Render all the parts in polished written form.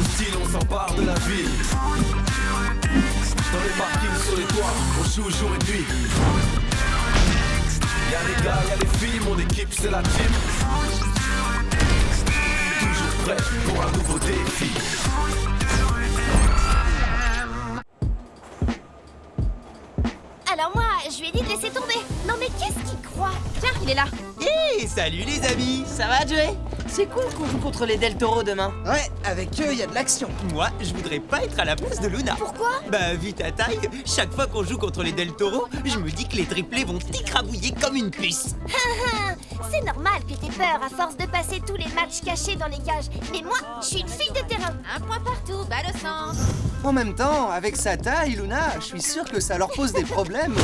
nouveau style, on s'empare de la ville. Dans les parkings, sur les toits, on joue jour et nuit. Y'a les gars, y'a les filles, mon équipe c'est la team. Toujours prêt pour un nouveau défi. Alors moi, je lui ai dit de laisser tomber. Non mais qu'est-ce qu'il croit? Tiens, il est là. Hey, salut les amis. Ça va, Joey? C'est cool qu'on joue contre les Del Toro demain. Ouais, avec eux, il y a de l'action. Moi, je voudrais pas être à la place de Luna. Pourquoi? Bah, vu ta taille, chaque fois qu'on joue contre les Del Toro, je me dis que les triplés vont t'écrabouiller comme une puce. C'est normal que t'aies peur à force de passer tous les matchs cachés dans les cages. Mais moi, je suis une fille de terrain. Un point partout, balle au centre. En même temps, avec sa taille, Luna, je suis sûr que ça leur pose des problèmes.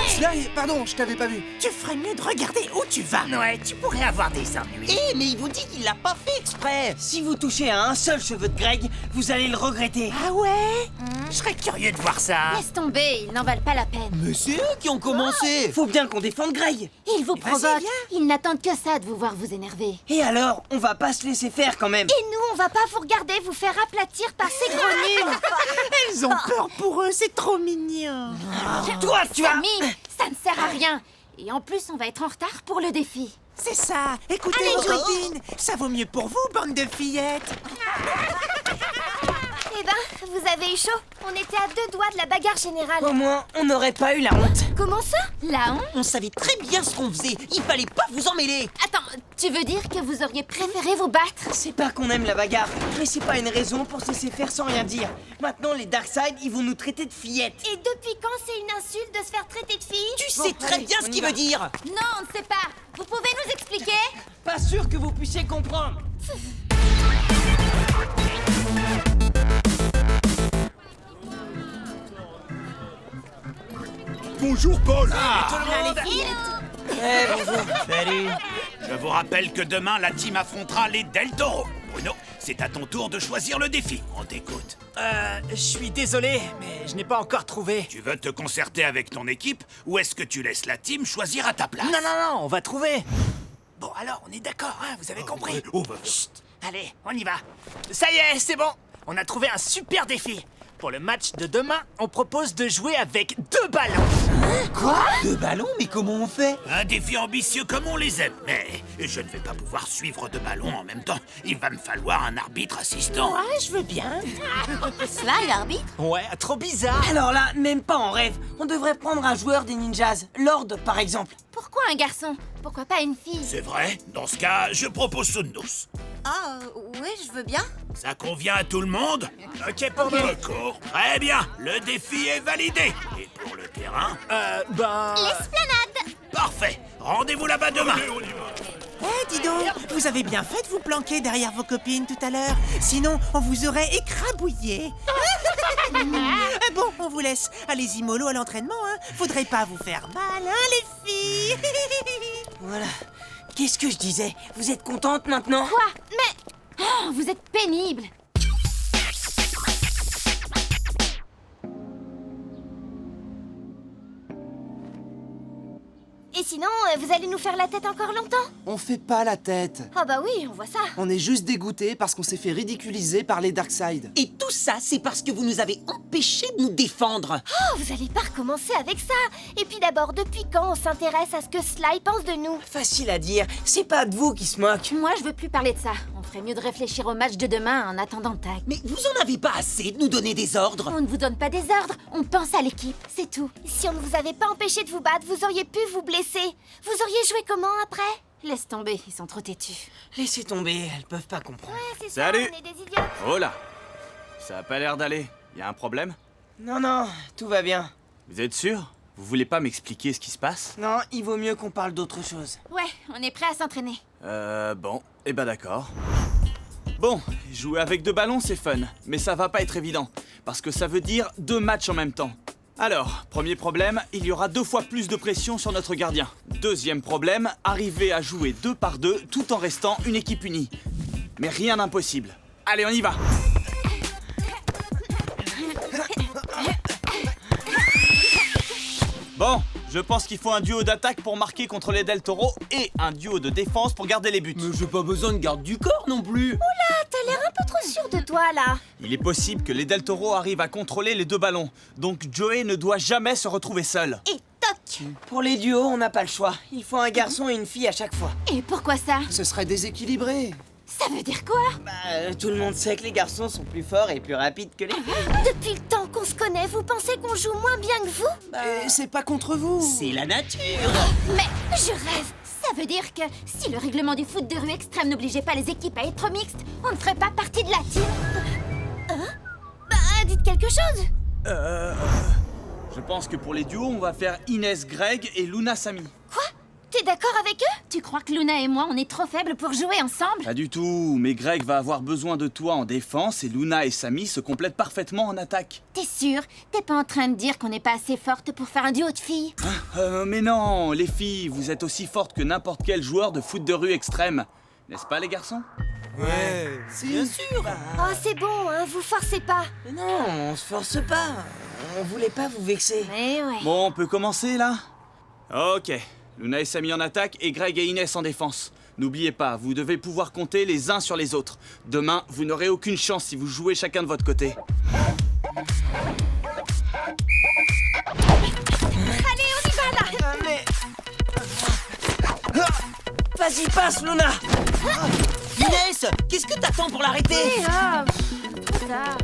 Sly, pardon, je t'avais pas vu. Tu ferais mieux de regarder où tu vas. Ouais, tu pourrais avoir des ennuis. Eh, mais il vous dit qu'il l'a pas fait exprès. Si vous touchez à un seul cheveu de Greg, vous allez le regretter. Ah ouais? Je serais curieux de voir ça. Laisse tomber, ils n'en valent pas la peine. Mais c'est eux qui ont commencé. Faut bien qu'on défende Greg. Ils vous Vas-y, provoquent. viens. Ils n'attendent que ça de vous voir vous énerver. Et alors, on va pas se laisser faire quand même. Et nous, on va pas vous regarder vous faire aplatir par ces gros nuls. Ils ont peur pour eux, c'est trop mignon. Toi, tu as... Camille, ça ne sert à rien. Et en plus, on va être en retard pour le défi. C'est ça. Écoutez Allez, vos jouez. copines. Ça vaut mieux pour vous, bande de fillettes. Eh ben, vous avez eu chaud. On était à 2 doigts de la bagarre générale. Au moins, on n'aurait pas eu la honte. Comment ça? La honte? On savait très bien ce qu'on faisait. Il fallait pas vous emmêler. Attends, tu veux dire que vous auriez préféré vous battre? C'est pas qu'on aime la bagarre, mais c'est pas une raison pour se laisser faire sans rien dire. Maintenant, les Darkseid, ils vont nous traiter de fillettes. Et depuis quand c'est une insulte de se faire traiter de fille? Tu sais très allez, bien on ce y qu'il va. veut dire. Non, on ne sait pas. Vous pouvez nous expliquer? Pas sûr que vous puissiez comprendre. Bonjour Paul. Eh, bonjour. Salut. Je vous rappelle que demain la team affrontera les Del Toro. Bruno, c'est à ton tour de choisir le défi. On t'écoute. Je suis désolé, mais je n'ai pas encore trouvé. Tu veux te concerter avec ton équipe ou est-ce que tu laisses la team choisir à ta place? Non, on va trouver. Bon, alors, on est d'accord, hein, vous avez compris. Ouais, oh, bah, Chut, allez, on y va. Ça y est, c'est bon. On a trouvé un super défi. Pour le match de demain, on propose de jouer avec 2 ballons. Deux ballons, mais comment on fait? un défi ambitieux comme on les aime. Mais je ne vais pas pouvoir suivre 2 ballons en même temps. Il va me falloir un arbitre assistant. Ouais, je veux bien. Sly, l'arbitre? Ouais, trop bizarre. Alors là, même pas en rêve. On devrait prendre un joueur des ninjas, Lord par exemple. Pourquoi un garçon? Pourquoi pas une fille? C'est vrai? Dans ce cas, je propose Sundos. Ah, oui, je veux bien. Ça convient à tout le monde? Ok pour nous. D'accord. Très bien. Le défi est validé. Et pour le terrain? L'esplanade! Parfait. Rendez-vous là-bas demain. Eh, dis donc, vous avez bien fait de vous planquer derrière vos copines tout à l'heure. Sinon, on vous aurait écrabouillé. Bon, on vous laisse. Allez-y mollo à l'entraînement, hein. Faudrait pas vous faire mal, hein, les filles. Voilà. Qu'est-ce que je disais? Vous êtes contente maintenant? Quoi? Mais... Oh, vous êtes pénible. Et sinon, vous allez nous faire la tête encore longtemps? On fait pas la tête. Ah bah oui, on voit ça. On est juste dégoûtés parce qu'on s'est fait ridiculiser par les Darkseid. Et tout ça, c'est parce que vous nous avez empêchés de nous défendre. Oh, vous allez pas recommencer avec ça. Et puis d'abord, depuis quand on s'intéresse à ce que Sly pense de nous? Facile à dire, c'est pas de vous qui se moque. Moi, je veux plus parler de ça. On ferait mieux de réfléchir au match de demain en attendant le tag. Mais vous en avez pas assez de nous donner des ordres. On ne vous donne pas des ordres, on pense à l'équipe, c'est tout. Si on ne vous avait pas empêché de vous battre, vous auriez pu vous blesser. Vous auriez joué comment après? Laisse tomber, ils sont trop têtus. Laissez tomber, elles peuvent pas comprendre. Ouais, c'est Salut. ça, on est des idiotes. Oh là! Ça a pas l'air d'aller. Y a un problème? Non, tout va bien. Vous êtes sûr? Vous voulez pas m'expliquer ce qui se passe? Non, il vaut mieux qu'on parle d'autre chose. Ouais, on est prêt à s'entraîner. Bon. Eh ben d'accord. Bon, jouer avec 2 ballons, c'est fun. Mais ça va pas être évident. Parce que ça veut dire 2 matchs en même temps. Alors, premier problème, il y aura 2 fois plus de pression sur notre gardien. Deuxième problème, arriver à jouer 2 par 2 tout en restant une équipe unie. Mais rien d'impossible. Allez, on y va! Bon, Je pense qu'il faut un duo d'attaque pour marquer contre les Del Toro et un duo de défense pour garder les buts. Mais j'ai pas besoin de garde du corps non plus. Ah, t'as l'air un peu trop sûr de toi, là. Il est possible que les Del Toro arrivent à contrôler les deux ballons, donc Joey ne doit jamais se retrouver seul. Et toc. Pour les duos, on n'a pas le choix. Il faut un garçon et une fille à chaque fois. Et pourquoi ça? Ce serait déséquilibré. Ça veut dire quoi? Tout le monde sait que les garçons sont plus forts et plus rapides que les filles. Depuis le temps qu'on se connaît, vous pensez qu'on joue moins bien que vous? Et c'est pas contre vous. C'est la nature. Mais je rêve. Ça veut dire que si le règlement du foot de rue extrême n'obligeait pas les équipes à être mixtes, on ne ferait pas partie de la team. Hein? Dites quelque chose. Je pense que pour les duos, on va faire Inès Greg et Luna Samy. Quoi? T'es d'accord avec eux? Tu crois que Luna et moi, on est trop faibles pour jouer ensemble? Pas du tout, mais Greg va avoir besoin de toi en défense et Luna et Samy se complètent parfaitement en attaque. T'es sûr? T'es pas en train de dire qu'on n'est pas assez forte pour faire un duo de filles? Mais non, les filles, vous êtes aussi fortes que n'importe quel joueur de foot de rue extrême. N'est-ce pas les garçons? Ouais, bien sûr. Oh, c'est bon, hein, vous forcez pas. Mais non, on se force pas. On voulait pas vous vexer. Mais ouais. Bon, on peut commencer là? Ok. Luna et Samy en attaque et Greg et Inès en défense. N'oubliez pas, vous devez pouvoir compter les uns sur les autres. Demain, vous n'aurez aucune chance si vous jouez chacun de votre côté. Allez, on y va là. Mais... Vas-y, passe, Luna. Inès, qu'est-ce que t'attends pour l'arrêter? Trop tard.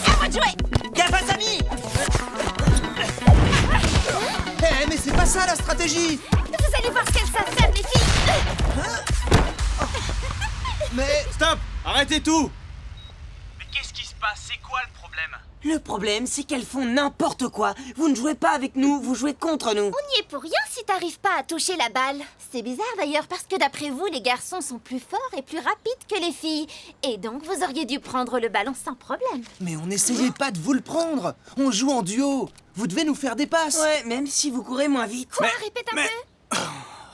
À moi de jouer. Gaffe à Samy. Eh, mais c'est pas ça la stratégie. Vous allez voir ce qu'elles savent faire, les filles. Mais Stop! Arrêtez tout! Mais qu'est-ce qui se passe? C'est quoi le problème? Le problème, c'est qu'elles font n'importe quoi. Vous ne jouez pas avec nous, vous jouez contre nous. On n'y est pour rien si t'arrives pas à toucher la balle. C'est bizarre d'ailleurs parce que d'après vous, les garçons sont plus forts et plus rapides que les filles. Et donc vous auriez dû prendre le ballon sans problème. Mais on n'essayait pas de vous le prendre. On joue en duo. Vous devez nous faire des passes. Ouais, même si vous courez moins vite. Quoi? Répète un peu.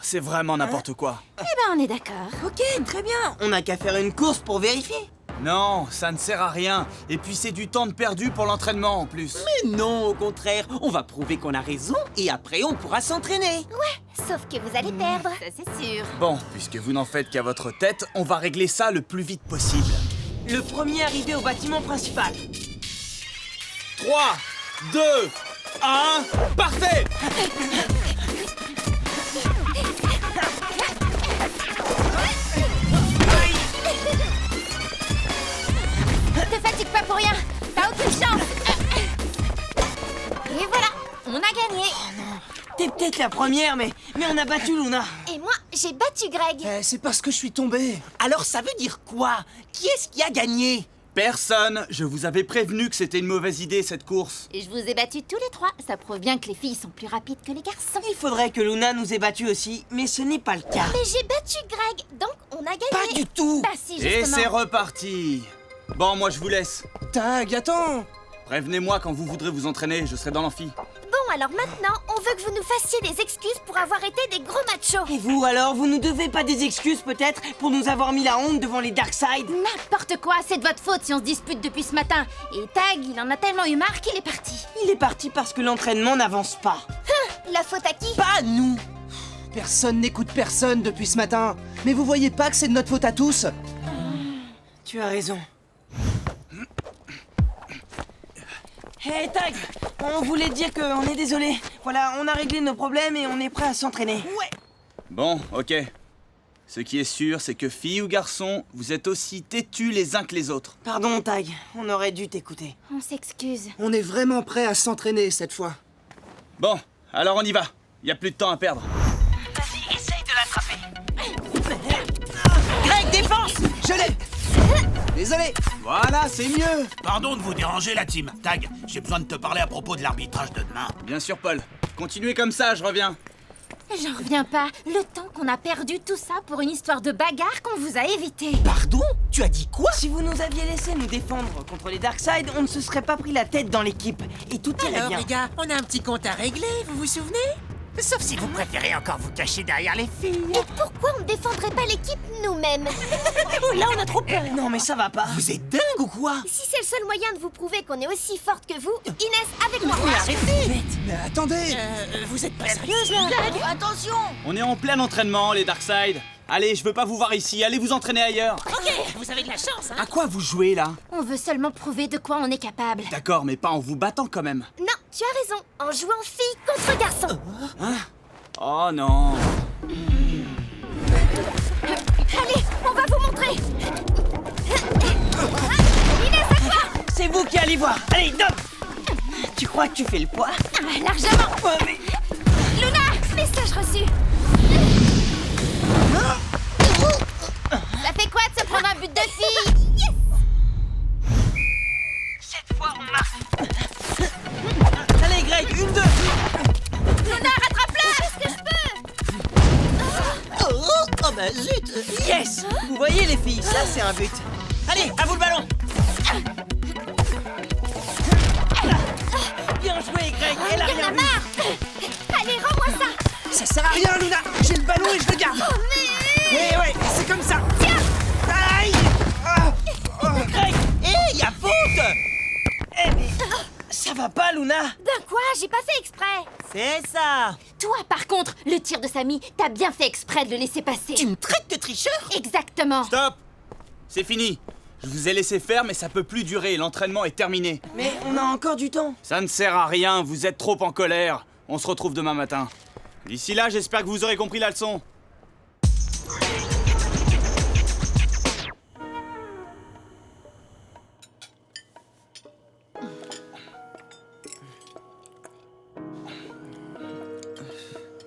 C'est vraiment n'importe quoi. Eh ben on est d'accord. Ok, très bien. On n'a qu'à faire une course pour vérifier. Non, ça ne sert à rien. Et puis c'est du temps de perdu pour l'entraînement en plus. Mais non, au contraire, on va prouver qu'on a raison et après on pourra s'entraîner. Ouais, sauf que vous allez perdre. Ça c'est sûr. Bon, puisque vous n'en faites qu'à votre tête, on va régler ça le plus vite possible. Le premier arrivé au bâtiment principal. 3, 2, 1, partez! Te fatigue pas pour rien. T'as aucune chance. Et voilà, on a gagné. T'es peut-être la première, mais on a battu Luna. Et moi, j'ai battu Greg. Eh, c'est parce que je suis tombé. Alors ça veut dire quoi? Qui est-ce qui a gagné? Personne! Je vous avais prévenu que c'était une mauvaise idée cette course. Et je vous ai battus tous les trois. Ça prouve bien que les filles sont plus rapides que les garçons. Il faudrait que Luna nous ait battus aussi, mais ce n'est pas le cas. Mais j'ai battu Greg, donc on a gagné. Pas du tout. Bah si, Et justement. c'est reparti! Bon, moi je vous laisse. Tag, attends. Prévenez-moi quand vous voudrez vous entraîner, je serai dans l'amphi. Bon, alors maintenant, on veut que vous nous fassiez des excuses pour avoir été des gros machos. Et vous alors, vous nous devez pas des excuses peut-être pour nous avoir mis la honte devant les Darkseid? N'importe quoi, c'est de votre faute si on se dispute depuis ce matin. Et Tag, il en a tellement eu marre qu'il est parti. Il est parti parce que l'entraînement n'avance pas. La faute à qui? Pas à nous. Personne n'écoute personne depuis ce matin. Mais vous voyez pas que c'est de notre faute à tous? Tu as raison. Hey Tag, on voulait te dire qu'on est désolé. Voilà, on a réglé nos problèmes et on est prêt à s'entraîner. Ouais. Bon, ok. Ce qui est sûr, c'est que filles ou garçons, vous êtes aussi têtus les uns que les autres. Pardon Tag, on aurait dû t'écouter. On s'excuse. On est vraiment prêt à s'entraîner cette fois. Bon, alors on y va. Y a plus de temps à perdre. Vas-y, essaye de l'attraper. Greg, défense! Je l'ai. Désolé. Voilà, c'est mieux. Pardon de vous déranger, la team. Tag, j'ai besoin de te parler à propos de l'arbitrage de demain. Bien sûr, Paul. Continuez comme ça, je reviens. J'en reviens pas. Le temps qu'on a perdu tout ça pour une histoire de bagarre qu'on vous a évité. Pardon? Tu as dit quoi? Si vous nous aviez laissé nous défendre contre les Darkseid, on ne se serait pas pris la tête dans l'équipe. Et tout irait Alors bien. les gars, on a un petit compte à régler, vous vous souvenez? Sauf si vous préférez encore vous cacher derrière les filles. Et pourquoi on ne défendrait pas l'équipe nous-mêmes? Là, on a trop peur. Non, mais ça va pas. Vous êtes dingue ou quoi? Si c'est le seul moyen de vous prouver qu'on est aussi forte que vous, Inès, avec moi. Mais attendez! Vous êtes pas sérieuse là? Attention. On est en plein entraînement, les Darkseid. Allez, je veux pas vous voir ici, allez vous entraîner ailleurs. Ok, vous avez de la chance, hein? À quoi vous jouez là? On veut seulement prouver de quoi on est capable. D'accord, mais pas en vous battant quand même. Non, tu as raison, en jouant fille contre garçon. Oh non. Allez, on va vous montrer. Inès, à toi. C'est vous qui allez voir. Allez, Dom. Tu crois que tu fais le poids? Largement. Ouais, mais... Luna, message reçu. Ça fait quoi de se prendre un but de fille? Yes. Cette fois, on marche. Allez, Greg, 1, 2. Luna, rattrape-la. Est-ce que je peux? Oh bah zut! Yes. Vous voyez, les filles, ça, c'est un but. Allez, à vous le ballon. Bien joué, Greg. Elle a Il y en rien a vu. marre. Allez, rends-moi ça. Ça sert à rien, Luna. J'ai le ballon et je le garde. Oh, mais... Eh ouais, c'est comme ça. Tiens. Aïe. Greg. Hé, y'a faute! Eh mais... Ça va pas, Luna. Ben quoi? J'ai pas fait exprès. C'est ça! Toi, par contre, le tir de Samy, t'as bien fait exprès de le laisser passer. Tu me traites de tricheur? Exactement. Stop! C'est fini. Je vous ai laissé faire, mais ça peut plus durer, l'entraînement est terminé. Mais on a encore du temps. Ça ne sert à rien, vous êtes trop en colère. On se retrouve demain matin. D'ici là, j'espère que vous aurez compris la leçon.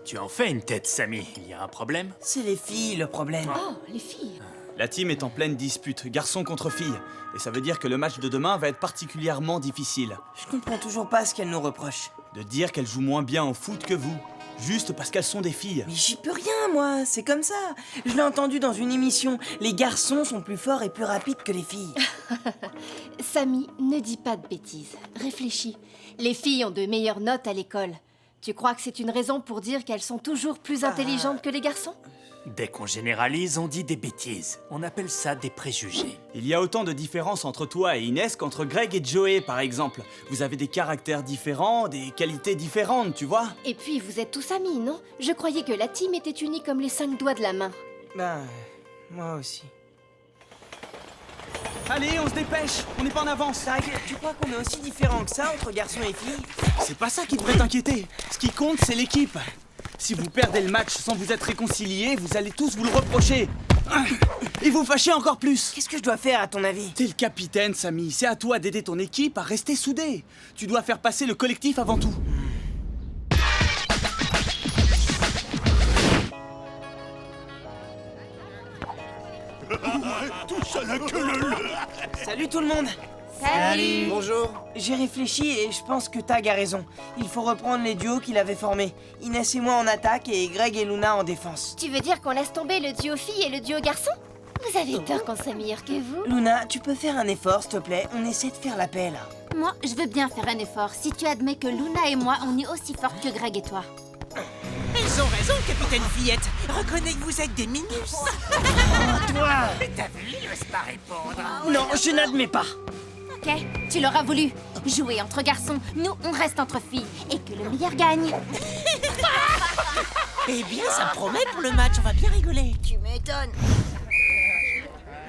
Tu en fais une tête, Samy. Il y a un problème? C'est les filles, le problème. Oh, les filles. La team est en pleine dispute, garçon contre fille. Et ça veut dire que le match de demain va être particulièrement difficile. Je comprends toujours pas ce qu'elle nous reproche. De dire qu'elles jouent moins bien au foot que vous, juste parce qu'elles sont des filles. Mais j'y peux rien, moi. C'est comme ça. Je l'ai entendu dans une émission. Les garçons sont plus forts et plus rapides que les filles. Samy, ne dis pas de bêtises. Réfléchis. Les filles ont de meilleures notes à l'école. Tu crois que c'est une raison pour dire qu'elles sont toujours plus intelligentes que les garçons? Dès qu'on généralise, on dit des bêtises. On appelle ça des préjugés. Il y a autant de différences entre toi et Inès qu'entre Greg et Joey, par exemple. Vous avez des caractères différents, des qualités différentes, tu vois? Et puis, vous êtes tous amis, non? Je croyais que la team était unie comme les 5 doigts de la main. Ben, moi aussi. Allez, on se dépêche, on n'est pas en avance. Greg, tu crois qu'on est aussi différents que ça entre garçons et filles? C'est pas ça qui devrait t'inquiéter. Ce qui compte, c'est l'équipe. Si vous perdez le match sans vous être réconciliés, vous allez tous vous le reprocher. Et vous fâcher encore plus. Qu'est-ce que je dois faire, à ton avis? T'es le capitaine, Samy. C'est à toi d'aider ton équipe à rester soudée. Tu dois faire passer le collectif avant tout. Salut tout le monde. Salut! Bonjour. J'ai réfléchi et je pense que Tag a raison. Il faut reprendre les duos qu'il avait formés. Inès et moi en attaque et Greg et Luna en défense. Tu veux dire qu'on laisse tomber le duo fille et le duo garçon? Vous avez tort qu'on soit meilleurs que vous. Luna, tu peux faire un effort, s'il te plaît? On essaie de faire la paix, là. Moi, je veux bien faire un effort si tu admets que Luna et moi, on est aussi fortes que Greg et toi. Elles ont raison, capitaine Fillette. Reconnais que vous êtes des minus. Toi! Mais t'as vu, il n'ose pas répondre. Non, je n'admets pas. Ok, tu l'auras voulu. Jouer entre garçons, nous, on reste entre filles. Et que le meilleur gagne. Eh bien, ça promet pour le match, on va bien rigoler. Tu m'étonnes.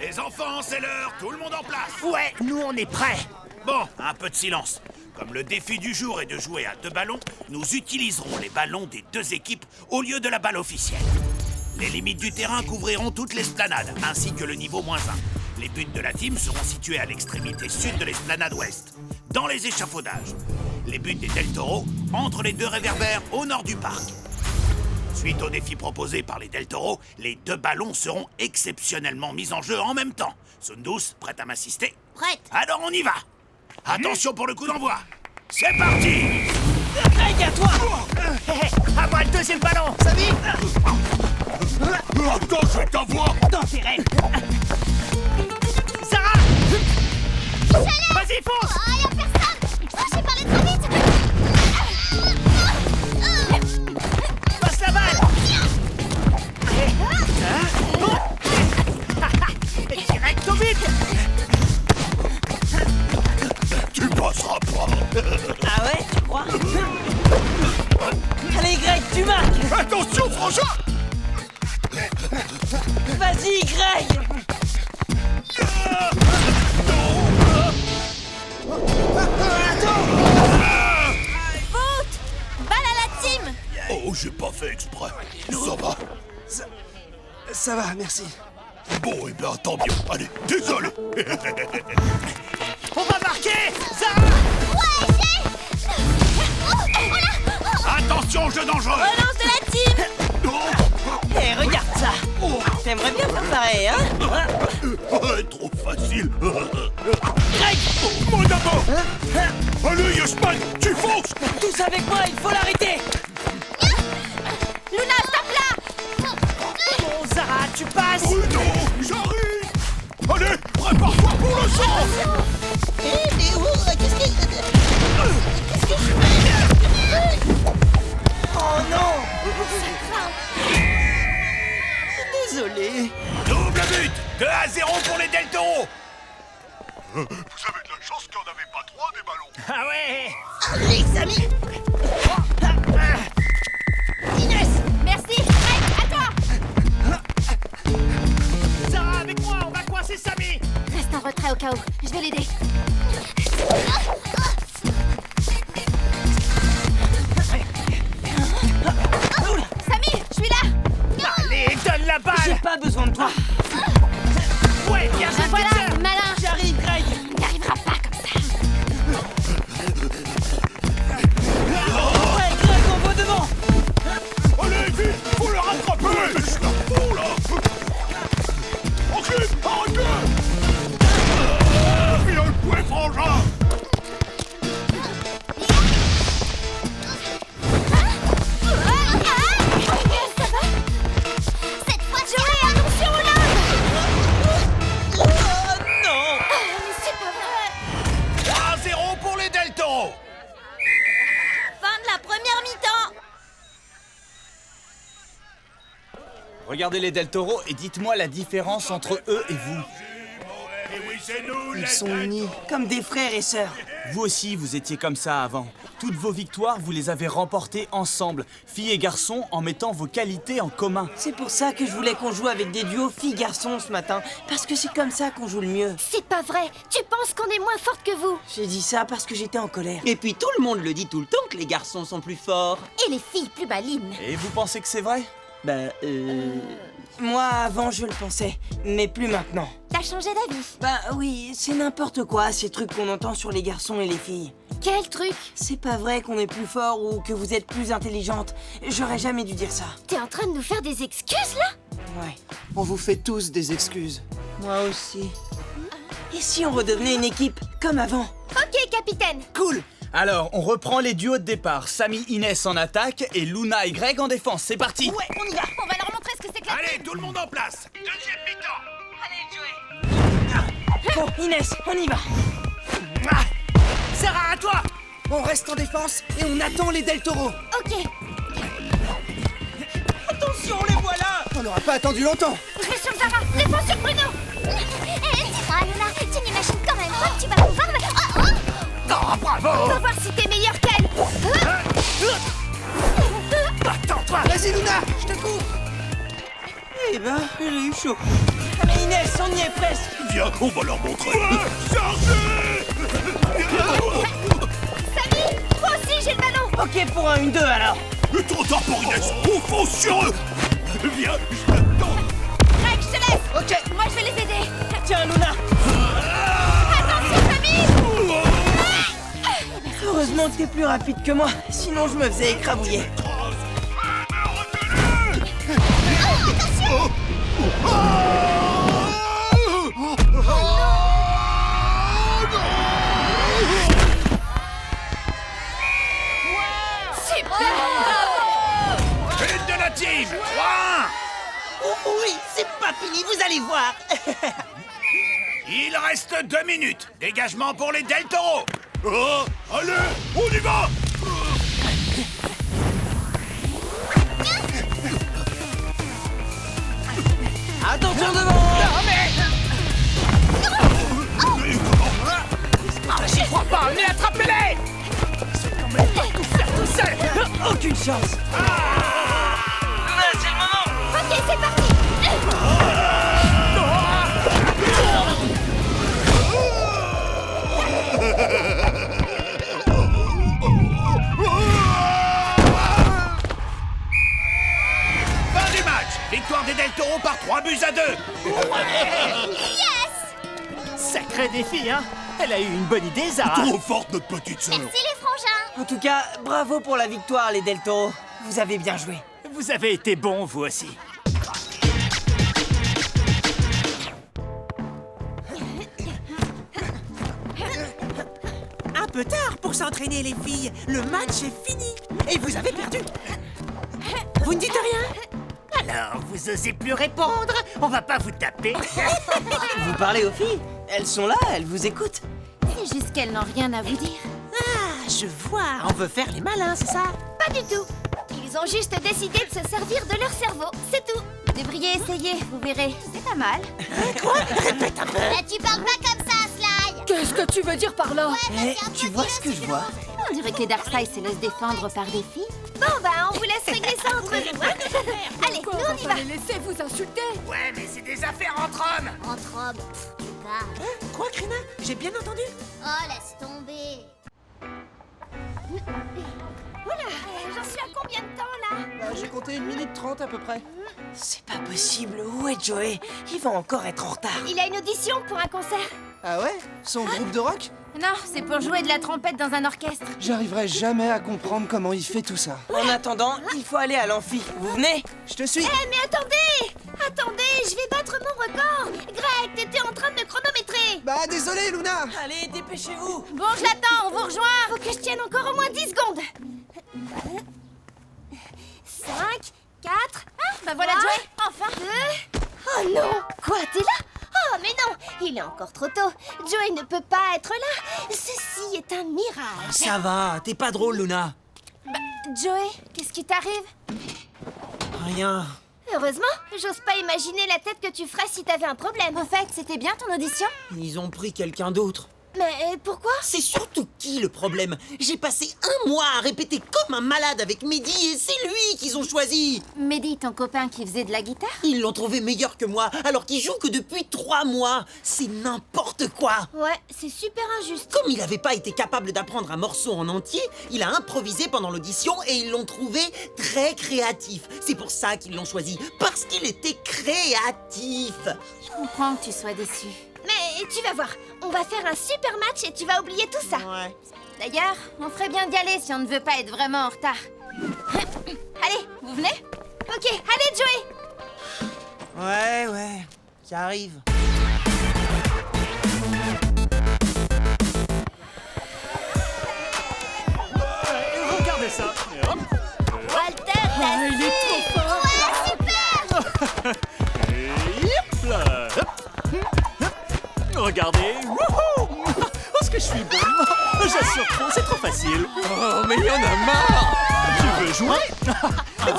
Les enfants, c'est l'heure. Tout le monde en place. Ouais, nous on est prêts. Bon, un peu de silence. Comme le défi du jour est de jouer à 2 ballons, nous utiliserons les ballons des 2 équipes au lieu de la balle officielle. Les limites du terrain couvriront toute l'esplanade, ainsi que le niveau -1. Les buts de la team seront situés à l'extrémité sud de l'esplanade ouest, dans les échafaudages. Les buts des Del Toro entre les 2 réverbères au nord du parc. Suite au défi proposé par les Del Toro, les 2 ballons seront exceptionnellement mis en jeu en même temps. Sundus, prête à m'assister? Prête. Alors on y va. Attention pour le coup d'envoi. C'est parti. Greg, à toi! À moi le 2e ballon. Samy! Attends, je vais t'envoyer. Dans tes rêves! Sarah. Vas-y, fonce. Oh, y'a personne. Oh, j'ai parlé trop vite. Attention, frangin! Vas-y, Greg! Balle à la team! Oh, j'ai pas fait exprès. Ça va? Ça va, merci. Bon, eh bien, tant bien. Allez, désolé. On va marquer! Zara! Attention, jeu dangereux! Relance de la team! Hé, regarde ça! T'aimerais bien faire pareil, hein? Trop facile. Greg! Moi d'abord! Allez, Yasman, tu fonces! Tous avec moi, il faut l'arrêter! Luna, stop là! Bon, Zara, tu passes! Oh non, j'arrive! Allez, prépare-toi pour le sang! Oh non! Désolé. Double but! 2-0 pour les Del Toro! Vous avez de la chance qu'il n'y en avait pas 3 des ballons. Ah ouais! Allez, Samy! Inès! Merci! Greg, à toi! Zara, avec moi, on va coincer Samy! Reste en retrait au cas où. Je vais l'aider. Samy, je suis là! Allez, donne la J'ai balle! pas besoin de toi. Ouais, bien joué, Voilà, Peter. malin. J'arrive, Greg! Il n'arrivera pas comme ça. Ouais, Greg, on va devant! Allez, vite! Faut le rattraper! Mais je la fous, là! Tranquille, arrête-le! Viens le pouet, frangin! Ça va? Cette fois, Joey, attention au love! Oh non! C'est pas vrai! 1-0 pour les Del Toro! Fin de la première mi-temps! Regardez les Del Toro et dites-moi la différence entre eux et vous. Et oui, c'est nous, Ils sont unis. Comme des frères et sœurs. Vous aussi, vous étiez comme ça avant. Toutes vos victoires, vous les avez remportées ensemble, filles et garçons, en mettant vos qualités en commun. C'est pour ça que je voulais qu'on joue avec des duos filles-garçons ce matin. Parce que c'est comme ça qu'on joue le mieux. C'est pas vrai. Tu penses qu'on est moins forte que vous. J'ai dit ça parce que j'étais en colère. Et puis tout le monde le dit tout le temps que les garçons sont plus forts. Et les filles plus malines. Et vous pensez que c'est vrai? Moi, avant, je le pensais. Mais plus maintenant. T'as changé d'avis. Bah oui, c'est n'importe quoi, ces trucs qu'on entend sur les garçons et les filles. Quel truc? C'est pas vrai qu'on est plus fort ou que vous êtes plus intelligente. J'aurais jamais dû dire ça. T'es en train de nous faire des excuses, là? Ouais, On vous fait tous des excuses. moi aussi. Et si on redevenait une équipe comme avant? Ok, capitaine. Cool! Alors, on reprend les duos de départ. Samy, Inès en attaque et Luna et Greg en défense. C'est parti! Ouais, on y va! On va leur montrer ce que c'est que la Allez, tout le monde en place! Deuxième mi-temps! Bon, Inès, on y va! Ah. Zara, à toi! On reste en défense et on attend les Del Toro. Ok, Attention, les voilà! On n'aura pas attendu longtemps. je vais sur Zara. Défense sur Bruno. Dis-moi, Luna, tu n'imagines quand même pas que tu vas pouvoir me... Oh, oh. Ah, bravo! On va voir si t'es meilleur qu'elle. Attends-toi! Vas-y, Luna, je te coupe. Eh ben, j'ai eu chaud. Mais Inès, on y est presque! Viens, on va leur montrer! Chargez! Samy, moi aussi j'ai le ballon. Ok pour un 1-2 alors! Trop tard pour Inès! On fonce sur eux! Viens, je t'attends! Greg, je te laisse. Ok, moi je vais les aider. Tiens, Luna! Attention, Samy. Heureusement que t'es plus rapide que moi, sinon je me faisais écrabouiller. Hit de la team! 3-1! Oh oui, c'est pas fini, vous allez voir! Il reste 2 minutes! Dégagement pour les Del Toro! Oh, allez, on y va! Attention devant! J'y crois pas, mais attrapez-les! Ils sont quand même pas tous faire tout seuls! Aucune chance! C'est parti. Fin du match. Victoire des Del Toro par 3-2. Sacré défi, hein? Elle a eu une bonne idée, Zara. Trop forte, notre petite sœur. Merci les frangins. En tout cas, bravo pour la victoire, les Del Toro. Vous avez bien joué. Vous avez été bons, vous aussi. Un peu tard pour s'entraîner, les filles. Le match est fini. Et vous avez perdu. Vous ne dites rien? Alors, vous osez plus répondre? On va pas vous taper. Vous parlez aux filles? Elles sont là, elles vous écoutent. C'est juste qu'elles n'ont rien à vous dire. Ah, je vois. On veut faire les malins, c'est ça? Pas du tout. Ils ont juste décidé de se servir de leur cerveau, c'est tout. Vous devriez essayer, vous verrez. C'est pas mal. Là, tu parles pas comme ça, Sly. Qu'est-ce que tu veux dire par là? Eh, tu vois ce que je vois? On dirait que les Darkseid se laissent défendre par des filles. Bon, bah, on vous laisse régler ça entre vous, hein. Allez, nous, on y va. Les laisser vous insulter. Ouais, mais c'est des affaires entre hommes. Entre hommes, tu parles. Quoi, Krina? J'ai bien entendu? Oh, laisse tomber. Oula, j'en suis à combien de temps, là? J'ai compté 1 minute 30 à peu près. C'est pas possible. Où est Joey? Il va encore être en retard. Il a une audition pour un concert. Ah ouais? Son groupe de rock? Non, c'est pour jouer de la trompette dans un orchestre. J'arriverai jamais à comprendre comment il fait tout ça. En attendant, il faut aller à l'amphi. Vous venez? Je te suis. Eh, mais attendez! Attendez, je vais battre mon record. Greg, t'étais en train de me chronométrer. Bah désolé, Luna. Allez, dépêchez-vous. Bon, je l'attends, on vous rejoint. Faut que je tienne encore au moins 10 secondes. 5, 4... Bah voilà, Joey, enfin. 2... Oh non! Quoi, t'es là? Oh, mais non! Il est encore trop tôt. Joey ne peut pas être là. Ceci est un mirage. Ça va, t'es pas drôle, Luna. Joey, qu'est-ce qui t'arrive? Rien. Heureusement, j'ose pas imaginer la tête que tu ferais si t'avais un problème. Au fait, c'était bien ton audition? Ils ont pris quelqu'un d'autre. Mais pourquoi? C'est surtout qui le problème? J'ai passé 1 mois à répéter comme un malade avec Mehdi et c'est lui qu'ils ont choisi. Mehdi, ton copain qui faisait de la guitare? Ils l'ont trouvé meilleur que moi alors qu'il joue que depuis 3 mois. C'est n'importe quoi. Ouais, c'est super injuste. Comme il n'avait pas été capable d'apprendre un morceau en entier, il a improvisé pendant l'audition et ils l'ont trouvé très créatif. C'est pour ça qu'ils l'ont choisi, parce qu'il était créatif. Je comprends que tu sois déçu. Mais tu vas voir, on va faire un super match et tu vas oublier tout ça. Ouais. D'ailleurs, on ferait bien d'y aller si on ne veut pas être vraiment en retard. Allez, vous venez? Ok, allez Joey! Ouais, qui arrive. Regardez ça. Hop. Walter, t'as il est trop fort! Ouais, super! Hop là. Hop. Regardez. Wouhou. Oh, ce que je suis bon. J'assure trop, c'est trop facile. Oh, mais il y en a marre. Tu veux jouer?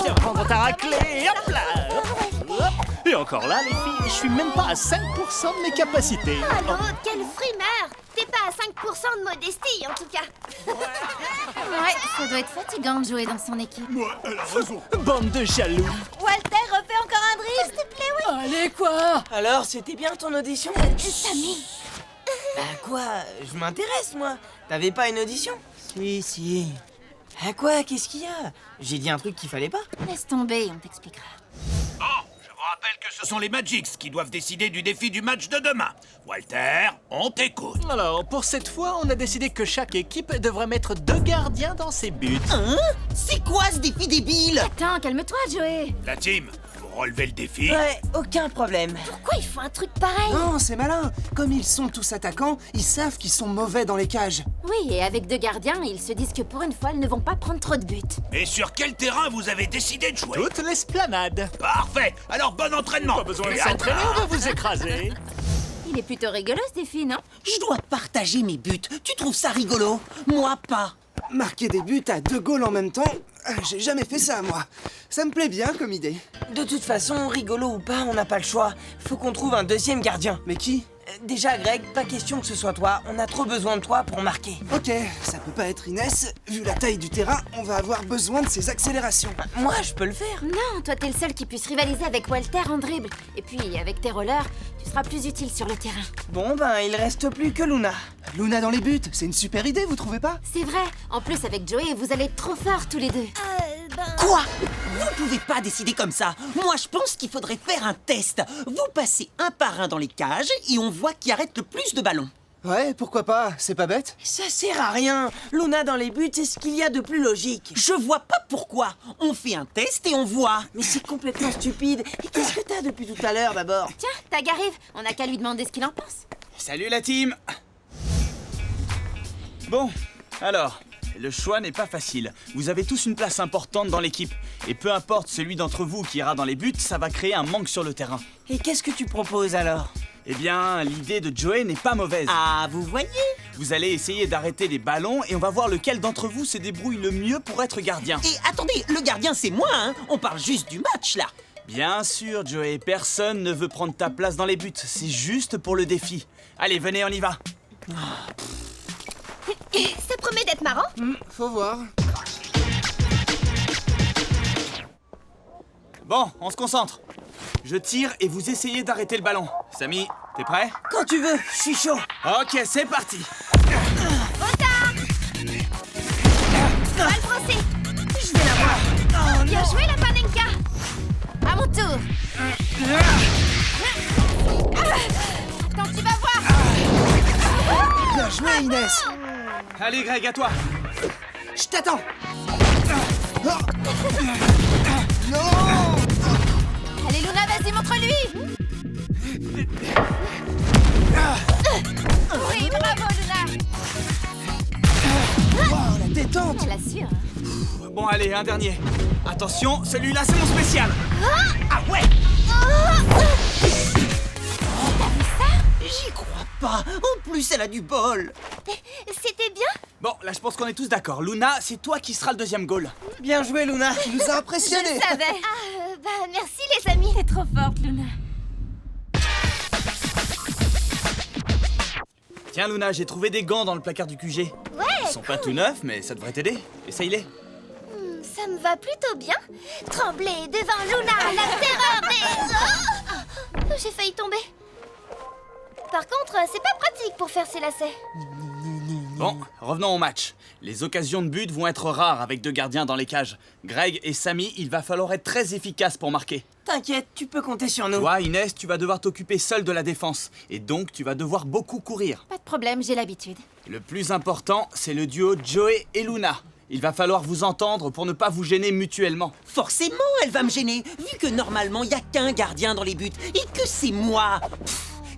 Viens prendre ta raclée. Hop là. Hop. Et encore là, les filles, je suis même pas à 5% de mes capacités. Ah non, quel frimeur! T'es pas à 5% de modestie, en tout cas. Ouais, ça doit être fatigant de jouer dans son équipe. Ouais, elle a raison. Bande de jaloux. Walter, refais encore un drill, s'il te plaît, oui. Allez, quoi? Alors, c'était bien ton audition? Samy. Bah quoi? Je m'intéresse, moi. T'avais pas une audition? Si. Ah quoi? Qu'est-ce qu'il y a? J'ai dit un truc qu'il fallait pas? Laisse tomber, on t'expliquera. Bon, je vous rappelle que ce sont les Magics qui doivent décider du défi du match de demain. Walter, on t'écoute. Alors, pour cette fois, on a décidé que chaque équipe devrait mettre 2 gardiens dans ses buts. Hein? C'est quoi ce défi débile? Attends, calme-toi, Joey. La team, vous relevez le défi. Ouais, aucun problème. Pourquoi il faut un truc pareil? Non, c'est malin. Comme ils sont tous attaquants, ils savent qu'ils sont mauvais dans les cages. Oui, et avec 2 gardiens, ils se disent que pour une fois, ils ne vont pas prendre trop de buts. Et sur quel terrain vous avez décidé de jouer? Toute l'esplanade. Parfait. Alors bon entraînement. Pas besoin de Et s'entraîner, attends. on va vous écraser. Il est plutôt rigolo, ce défi, non? Je dois partager mes buts. Tu trouves ça rigolo? Moi, pas. Marquer des buts à 2 goals en même temps, j'ai jamais fait ça, moi. Ça me plaît bien comme idée. De toute façon, rigolo ou pas, on n'a pas le choix. Faut qu'on trouve un deuxième gardien. Mais qui? déjà, Greg, pas question que ce soit toi. On a trop besoin de toi pour marquer. Ok, ça peut pas être Inès. Vu la taille du terrain, on va avoir besoin de ses accélérations. Moi, je peux le faire. Non, toi t'es le seul qui puisse rivaliser avec Walter en dribble. Et puis, avec tes rollers, tu seras plus utile sur le terrain. Bon, ben, il reste plus que Luna. Luna dans les buts, c'est une super idée, vous trouvez pas? C'est vrai. En plus, avec Joey, vous allez être trop forts tous les deux. Quoi? Vous pouvez pas décider comme ça. Moi, je pense qu'il faudrait faire un test. Vous passez un par un dans les cages et on voit qui arrête le plus de ballons. Ouais, pourquoi pas, c'est pas bête. Ça sert à rien. Luna dans les buts, c'est ce qu'il y a de plus logique. Je vois pas pourquoi. On fait un test et on voit. Mais c'est complètement stupide. Et qu'est-ce que t'as depuis tout à l'heure, d'abord? Tiens, Tag arrive. On n'a qu'à lui demander ce qu'il en pense. Salut la team. Bon, alors, le choix n'est pas facile. Vous avez tous une place importante dans l'équipe. Et peu importe celui d'entre vous qui ira dans les buts, ça va créer un manque sur le terrain. Et qu'est-ce que tu proposes alors? Eh bien, l'idée de Joey n'est pas mauvaise. Ah, vous voyez? Vous allez essayer d'arrêter les ballons et on va voir lequel d'entre vous se débrouille le mieux pour être gardien. Et attendez, le gardien c'est moi, hein. On parle juste du match là. Bien sûr, Joey, personne ne veut prendre ta place dans les buts. C'est juste pour le défi. Allez, venez, on y va. Ça promet d'être marrant. Faut voir. Bon, on se concentre. Je tire et vous essayez d'arrêter le ballon. Samy, t'es prêt? Quand tu veux, je suis chaud. Ok, c'est parti. Balle français. Je vais l'avoir. Bien joué, la Panenka. À mon tour. Attends, tu vas voir. Bien joué, Inès. Allez, Greg, à toi. Je t'attends. Non. Allez, Luna, vas-y, montre-lui. Oui, bravo, Luna. Wow, la détente. Elle assure. Bon, allez, un dernier. Attention, celui-là, c'est mon spécial. Ah ouais. J'y crois pas. En plus, elle a du bol. C'était bien. Bon, là, je pense qu'on est tous d'accord. Luna, c'est toi qui seras le deuxième goal. Bien joué, Luna. Tu nous as impressionnés. Savais. Merci, les amis. T'es trop forte, Luna. Tiens, Luna, j'ai trouvé des gants dans le placard du QG. Ouais. Ils sont pas tout neufs, mais ça devrait t'aider. Essaye-les. Ça me va plutôt bien. Trembler devant Luna, la terreur des... Oh, j'ai failli tomber. Par contre, c'est pas pratique pour faire ses lacets. Bon, revenons au match. Les occasions de but vont être rares avec deux gardiens dans les cages. Greg et Samy, il va falloir être très efficaces pour marquer. T'inquiète, tu peux compter sur nous. Toi, Inès, tu vas devoir t'occuper seule de la défense. Et donc, tu vas devoir beaucoup courir. Pas de problème, j'ai l'habitude. Le plus important, c'est le duo Joey et Luna. Il va falloir vous entendre pour ne pas vous gêner mutuellement. Forcément, elle va me gêner, vu que normalement, il y a qu'un gardien dans les buts et que c'est moi.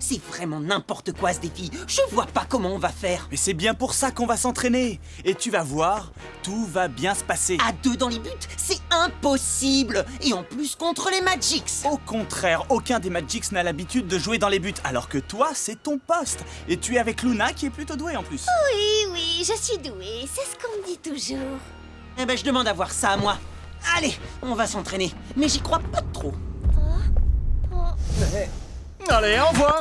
C'est vraiment n'importe quoi ce défi. Je vois pas comment on va faire. Mais c'est bien pour ça qu'on va s'entraîner. Et tu vas voir, tout va bien se passer. À deux dans les buts, c'est impossible. Et en plus contre les Magics. Au contraire, aucun des Magics n'a l'habitude de jouer dans les buts, alors que toi, c'est ton poste. Et tu es avec Luna qui est plutôt douée en plus. Oui, je suis douée. C'est ce qu'on me dit toujours. Eh ben, je demande à voir ça à moi. Allez, on va s'entraîner. Mais j'y crois pas trop. Allez, envoie.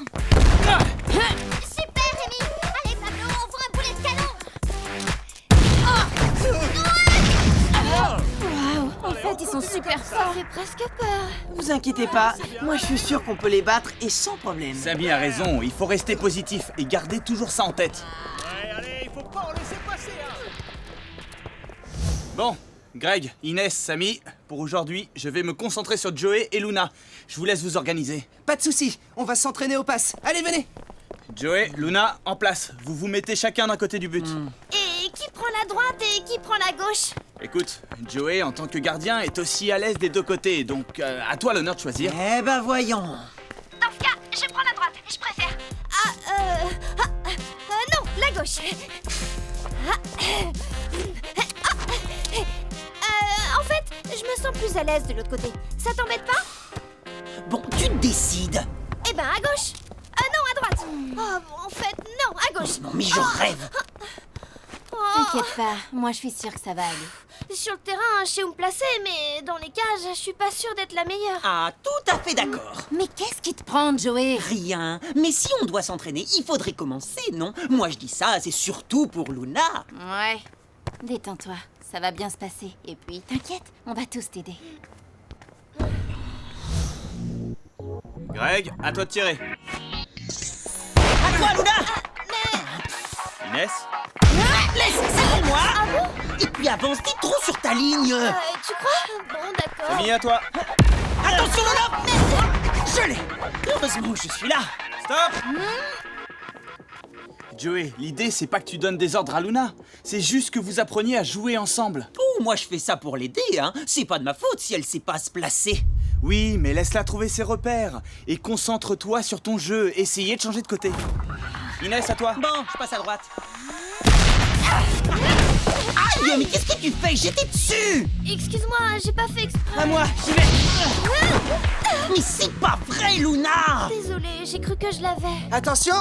Super, Rémi. Allez, Pablo, envoie un boulet de canon. En fait, ils sont super Ça forts. fait presque peur. Vous inquiétez pas, moi je suis sûr qu'on peut les battre et sans problème. Samy a raison, il faut rester positif et garder toujours ça en tête. Ouais, allez, il faut pas en laisser passer, hein. Bon, Greg, Inès, Samy, pour aujourd'hui, je vais me concentrer sur Joey et Luna. Je vous laisse vous organiser. Pas de soucis, on va s'entraîner aux passes. Allez, venez. Joey, Luna, en place. Vous vous mettez chacun d'un côté du but. Et qui prend la droite et qui prend la gauche? Écoute, Joey, en tant que gardien, est aussi à l'aise des deux côtés, donc à toi l'honneur de choisir. Eh ben voyons. Dans ce cas, je prends la droite. Je préfère. Non, la gauche. En fait, je me sens plus à l'aise de l'autre côté. Ça t'embête pas? Bon, tu décides. Eh ben, à gauche. Non, à droite. En fait, non, à gauche. Non, mais je rêve. T'inquiète pas, moi je suis sûre que ça va aller. Sur le terrain, je sais où me placer, mais dans les cages, je suis pas sûre d'être la meilleure. Ah, tout à fait d'accord. Mais qu'est-ce qui te prend, Joey? Rien. Mais si on doit s'entraîner, il faudrait commencer, non? Moi, je dis ça, c'est surtout pour Luna. Ouais. Détends-toi, ça va bien se passer. Et puis, t'inquiète, on va tous t'aider. Greg, à toi de tirer. À toi, Luna. Inès? Laisse ça pour moi. Et puis avance, t'es trop sur ta ligne. Tu crois? Bon, d'accord. Camille, à toi. Attention, Luna. Je l'ai. Heureusement que je suis là. Stop! Joey, l'idée c'est pas que tu donnes des ordres à Luna, c'est juste que vous appreniez à jouer ensemble. Oh, moi je fais ça pour l'aider, hein. C'est pas de ma faute si elle sait pas se placer. Oui, mais laisse-la trouver ses repères et concentre-toi sur ton jeu, essayez de changer de côté. Inès, à toi. Bon, je passe à droite. Aïe, mais qu'est-ce que tu fais? J'étais dessus. Excuse-moi, j'ai pas fait exprès. À moi, j'y vais. Mais c'est pas vrai, Luna. Désolée, j'ai cru que je l'avais. Attention!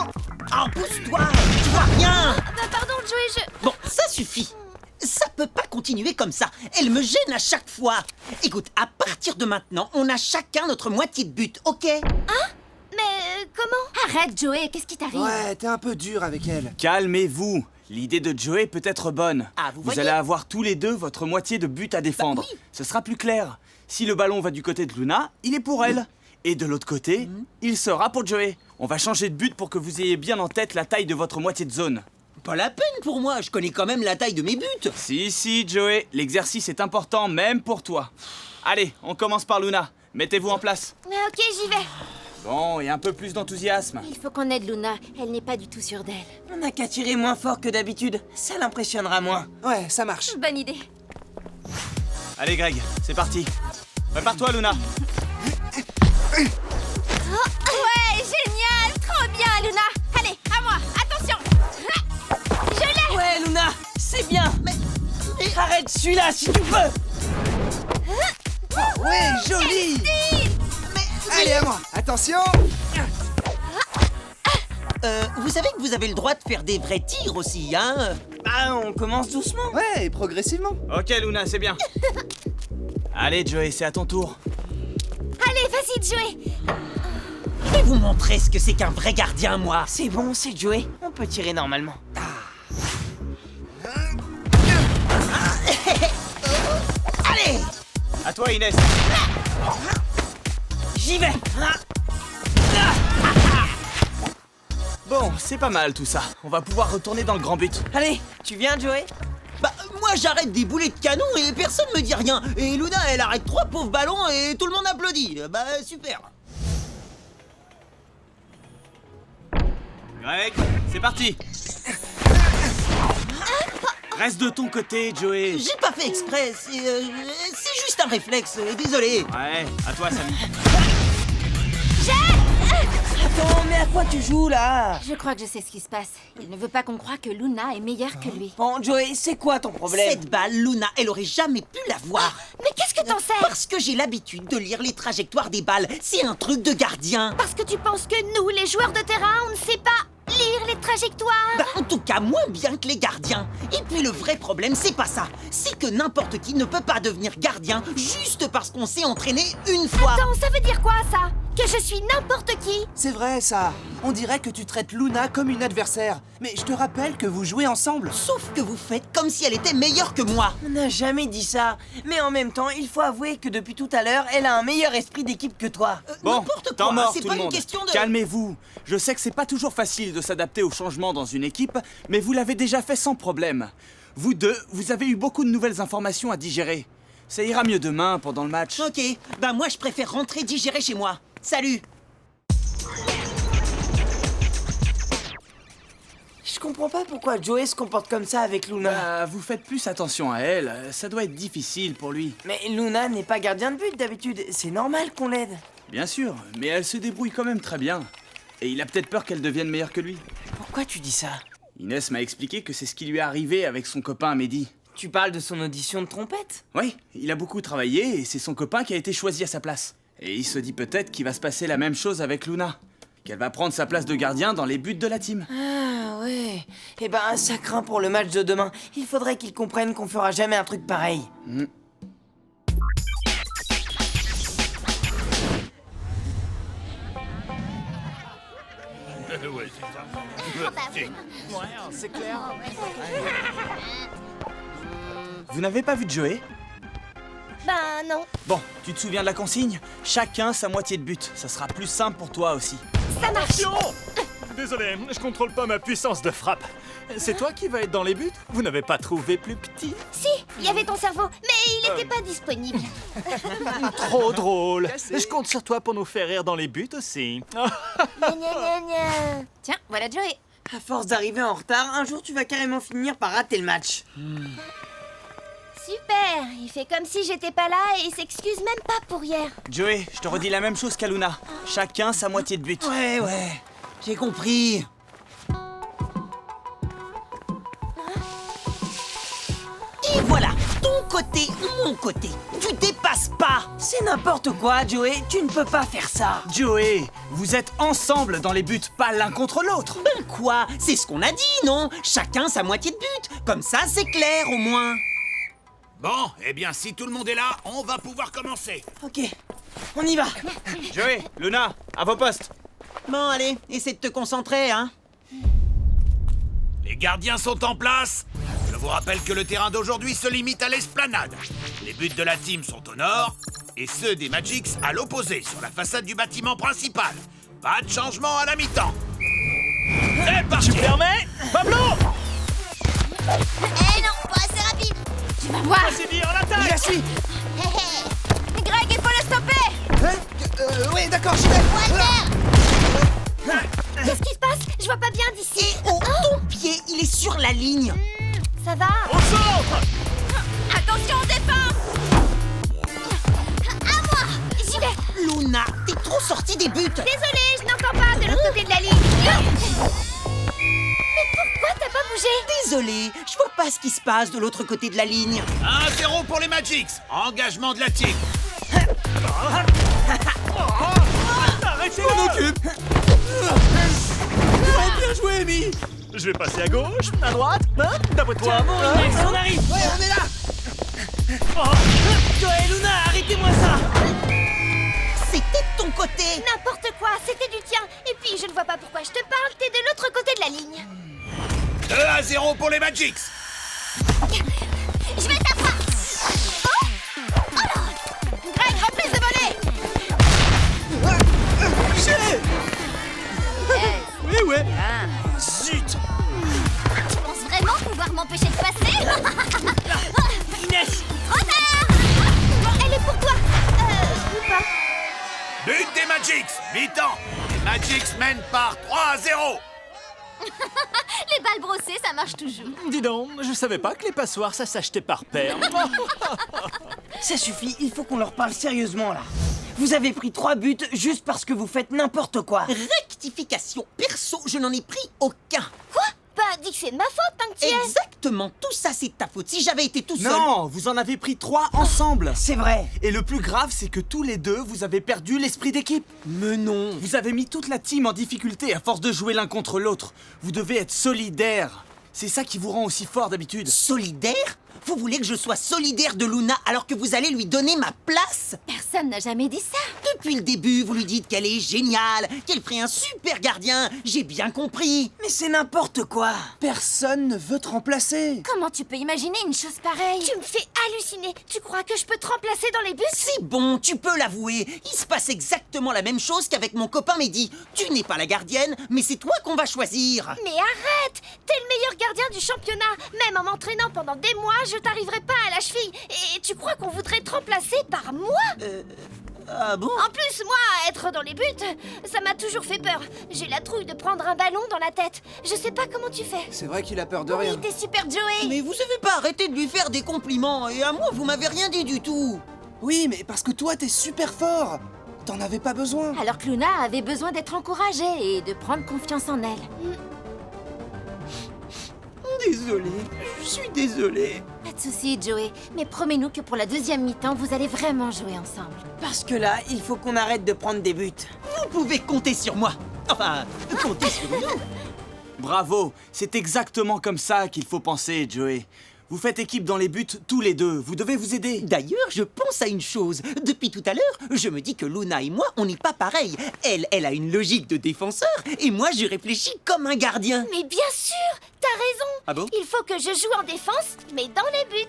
Oh, pousse-toi. Tu vois rien. Pardon, Joey, Bon, ça suffit. Ça peut pas continuer comme ça. Elle me gêne à chaque fois. Écoute, à partir de maintenant, on a chacun notre moitié de but, ok? Mais comment? Arrête, Joey, qu'est-ce qui t'arrive? Ouais, t'es un peu dur avec elle. Calmez-vous. L'idée de Joey peut être bonne. Ah, vous voyez? allez avoir tous les deux votre moitié de but à défendre. oui. Ce sera plus clair. Si le ballon va du côté de Luna, il est pour elle. Et de l'autre côté, il sera pour Joey. On va changer de but pour que vous ayez bien en tête la taille de votre moitié de zone. Pas la peine pour moi, je connais quand même la taille de mes buts. Si, Joey, l'exercice est important même pour toi. Allez, on commence par Luna. Mettez-vous en place. Ok, j'y vais. Bon, et un peu plus d'enthousiasme. Il faut qu'on aide Luna, elle n'est pas du tout sûre d'elle. On n'a qu'à tirer moins fort que d'habitude. Ça l'impressionnera moins. Ouais, ça marche. Bonne idée. Allez, Greg, c'est parti. Prépare-toi, Luna. Ouais, génial, trop bien, Luna. Allez, à moi, attention. Je l'ai. Ouais, Luna, c'est bien. Mais arrête celui-là si tu peux. Ouais, joli! Allez, à moi! Attention! Vous savez que vous avez le droit de faire des vrais tirs aussi, hein? Bah, on commence doucement. Ouais, et progressivement. Ok, Luna, c'est bien. Allez, Joey, c'est à ton tour. Allez, vas-y, Joey. Je vais vous montrer ce que c'est qu'un vrai gardien, moi. C'est bon, c'est Joey. On peut tirer normalement. Allez! À toi, Inès. J'y vais. Bon, c'est pas mal tout ça. On va pouvoir retourner dans le grand but. Allez, tu viens, Joey? Bah, moi j'arrête des boulets de canon et personne me dit rien. Et Luna, elle arrête 3 pauvres ballons et tout le monde applaudit. Bah, super. Greg, c'est parti. Reste de ton côté, Joey. J'ai pas fait exprès, c'est juste un réflexe, désolé. Ouais, à toi, Samy. Attends, mais à quoi tu joues là? Je crois que je sais ce qui se passe. Il ne veut pas qu'on croie que Luna est meilleure que lui. Bon, Joey, c'est quoi ton problème? Cette balle, Luna, elle aurait jamais pu l'avoir. Mais qu'est-ce que t'en sais? Parce que j'ai l'habitude de lire les trajectoires des balles. C'est un truc de gardien. Parce que tu penses que nous, les joueurs de terrain, on ne sait pas lire les trajectoires? Bah, en tout cas, moins bien que les gardiens. Et puis le vrai problème, c'est pas ça. C'est que n'importe qui ne peut pas devenir gardien juste parce qu'on s'est entraîné une fois. Attends, ça veut dire quoi, ça? Que je suis n'importe qui? C'est vrai, ça. On dirait que tu traites Luna comme une adversaire. Mais je te rappelle que vous jouez ensemble. Sauf que vous faites comme si elle était meilleure que moi. On n'a jamais dit ça. Mais en même temps, il faut avouer que depuis tout à l'heure, elle a un meilleur esprit d'équipe que toi. Bon, N'importe temps quoi, mort c'est tout pas le une monde. question de... Calmez-vous. Je sais que c'est pas toujours facile de s'adapter aux changements dans une équipe, mais vous l'avez déjà fait sans problème. Vous deux, vous avez eu beaucoup de nouvelles informations à digérer. Ça ira mieux demain pendant le match. Ok, bah moi je préfère rentrer digérer chez moi. Salut. Je comprends pas pourquoi Joey se comporte comme ça avec Luna. Vous faites plus attention à elle, ça doit être difficile pour lui. Mais Luna n'est pas gardien de but d'habitude, c'est normal qu'on l'aide. Bien sûr, mais elle se débrouille quand même très bien. Et il a peut-être peur qu'elle devienne meilleure que lui. Pourquoi tu dis ça? Inès m'a expliqué que c'est ce qui lui est arrivé avec son copain Mehdi. Tu parles de son audition de trompette? Oui, il a beaucoup travaillé et c'est son copain qui a été choisi à sa place. Et il se dit peut-être qu'il va se passer la même chose avec Luna. Qu'elle va prendre sa place de gardien dans les buts de la team. Ah ouais. Eh ben ça craint pour le match de demain. Il faudrait qu'ils comprennent qu'on fera jamais un truc pareil. c'est clair. Vous n'avez pas vu Joey? Bah non. Bon, tu te souviens de la consigne? Chacun sa moitié de but. Ça sera plus simple pour toi aussi. Ça marche. Attention! Désolé, je contrôle pas ma puissance de frappe. C'est toi qui vas être dans les buts? Vous n'avez pas trouvé plus petit? Si, il y avait ton cerveau, mais il était pas disponible. Trop drôle. Je compte sur toi pour nous faire rire dans les buts aussi. Gna, gna, gna, gna. Tiens, voilà Joey. À force d'arriver en retard, un jour tu vas carrément finir par rater le match. Super, il fait comme si j'étais pas là et il s'excuse même pas pour hier. Joey, je te redis la même chose qu'Aluna. Chacun sa moitié de but. Ouais, j'ai compris. Et voilà, ton côté, mon côté. Tu dépasses pas. C'est n'importe quoi, Joey, tu ne peux pas faire ça. Joey, vous êtes ensemble dans les buts, pas l'un contre l'autre. Ben quoi? C'est ce qu'on a dit, non? Chacun sa moitié de but. Comme ça, c'est clair au moins. Bon, eh bien, si tout le monde est là, on va pouvoir commencer. Ok, on y va. Joey, Luna, à vos postes. Bon, allez, essaie de te concentrer, hein. Les gardiens sont en place. Je vous rappelle que le terrain d'aujourd'hui se limite à l'esplanade. Les buts de la team sont au nord et ceux des Magics à l'opposé, sur la façade du bâtiment principal. Pas de changement à la mi-temps. C'est parti. Tu permets? Pablo! Eh non, pas assez rapide. Tu vas voir. C'est bien, en attaque! Je la suis. Hé hé. Greg, il faut le stopper. Hein? Oui, d'accord, j'y vais. Qu'est-ce qui se passe? Je vois pas bien d'ici. Oh, ton pied, il est sur la ligne. Ça va? Au centre! Attention, défense. À moi. J'y vais. Luna, t'es trop sortie des buts. Désolée, je n'entends pas de l'autre côté de la ligne. Mais pourquoi t'as pas bougé? Désolé, je vois pas ce qui se passe de l'autre côté de la ligne. 1-0 pour les Magics. Engagement de la team. Arrêtez! On occupe. Bien joué, Amy. Je vais passer à gauche, à droite, hein? D'après toi. On arrive. Ouais, on est là. Joey, Luna, arrêtez-moi ça. C'était de ton côté. N'importe quoi, c'était du tien. Et puis, je ne vois pas pourquoi je te parle, t'es de l'autre côté de la ligne. 2-0 pour les Magics. Je vais t'attraper. Oh là. Greg, reprise de volée. Oui, ouais. Zut! Tu penses vraiment pouvoir m'empêcher de passer? Inès. Trop tard. Bon, elle est pour toi. Ou pas. But des Magics. Mi-temps. Les Magics mènent par 3-0. Les balles brossées, ça marche toujours. Dis donc, je savais pas que les passoires ça s'achetait par paire. Ça suffit, il faut qu'on leur parle sérieusement là. Vous avez pris 3 buts juste parce que vous faites n'importe quoi. Rectification. Perso, je n'en ai pris aucun. Quoi? Bah, dis que c'est de ma faute tant que tu y es. Exactement, tout ça c'est de ta faute. Si j'avais été tout seul... Non, vous en avez pris 3 ensemble. C'est vrai. Et le plus grave, c'est que tous les deux, vous avez perdu l'esprit d'équipe. Mais non. Vous avez mis toute la team en difficulté à force de jouer l'un contre l'autre. Vous devez être solidaires. C'est ça qui vous rend aussi fort d'habitude. Solidaire? Vous voulez que je sois solidaire de Luna alors que vous allez lui donner ma place? Personne n'a jamais dit ça. Depuis le début, vous lui dites qu'elle est géniale, qu'elle ferait un super gardien. J'ai bien compris. Mais c'est n'importe quoi. Personne ne veut te remplacer. Comment tu peux imaginer une chose pareille? Tu me fais halluciner. Tu crois que je peux te remplacer dans les bus? C'est bon, tu peux l'avouer. Il se passe exactement la même chose qu'avec mon copain Mehdi. Tu n'es pas la gardienne, mais c'est toi qu'on va choisir. Mais arrête! T'es le meilleur gardien du championnat. Même en m'entraînant pendant des mois, je t'arriverai pas à la cheville. Et tu crois qu'on voudrait te remplacer par moi? Ah bon? En plus, moi, être dans les buts, ça m'a toujours fait peur. J'ai la trouille de prendre un ballon dans la tête. Je sais pas comment tu fais. C'est vrai qu'il a peur de rien. Oui, t'es super Joey. Mais vous savez pas arrêter de lui faire des compliments. Et à moi, vous m'avez rien dit du tout. Oui, mais parce que toi, t'es super fort. T'en avais pas besoin. Alors que Luna avait besoin d'être encouragée et de prendre confiance en elle. Désolé, je suis désolé. Pas de soucis, Joey. Mais promets-nous que pour la deuxième mi-temps, vous allez vraiment jouer ensemble. Parce que là, il faut qu'on arrête de prendre des buts. Vous pouvez compter sur moi. Enfin, compter sur nous. Bravo, c'est exactement comme ça qu'il faut penser, Joey. Vous faites équipe dans les buts tous les deux. Vous devez vous aider. D'ailleurs, je pense à une chose. Depuis tout à l'heure, je me dis que Luna et moi, on n'est pas pareil. Elle a une logique de défenseur, et moi, je réfléchis comme un gardien. Mais bien sûr, t'as raison. Ah bon? Il faut que je joue en défense, mais dans les buts.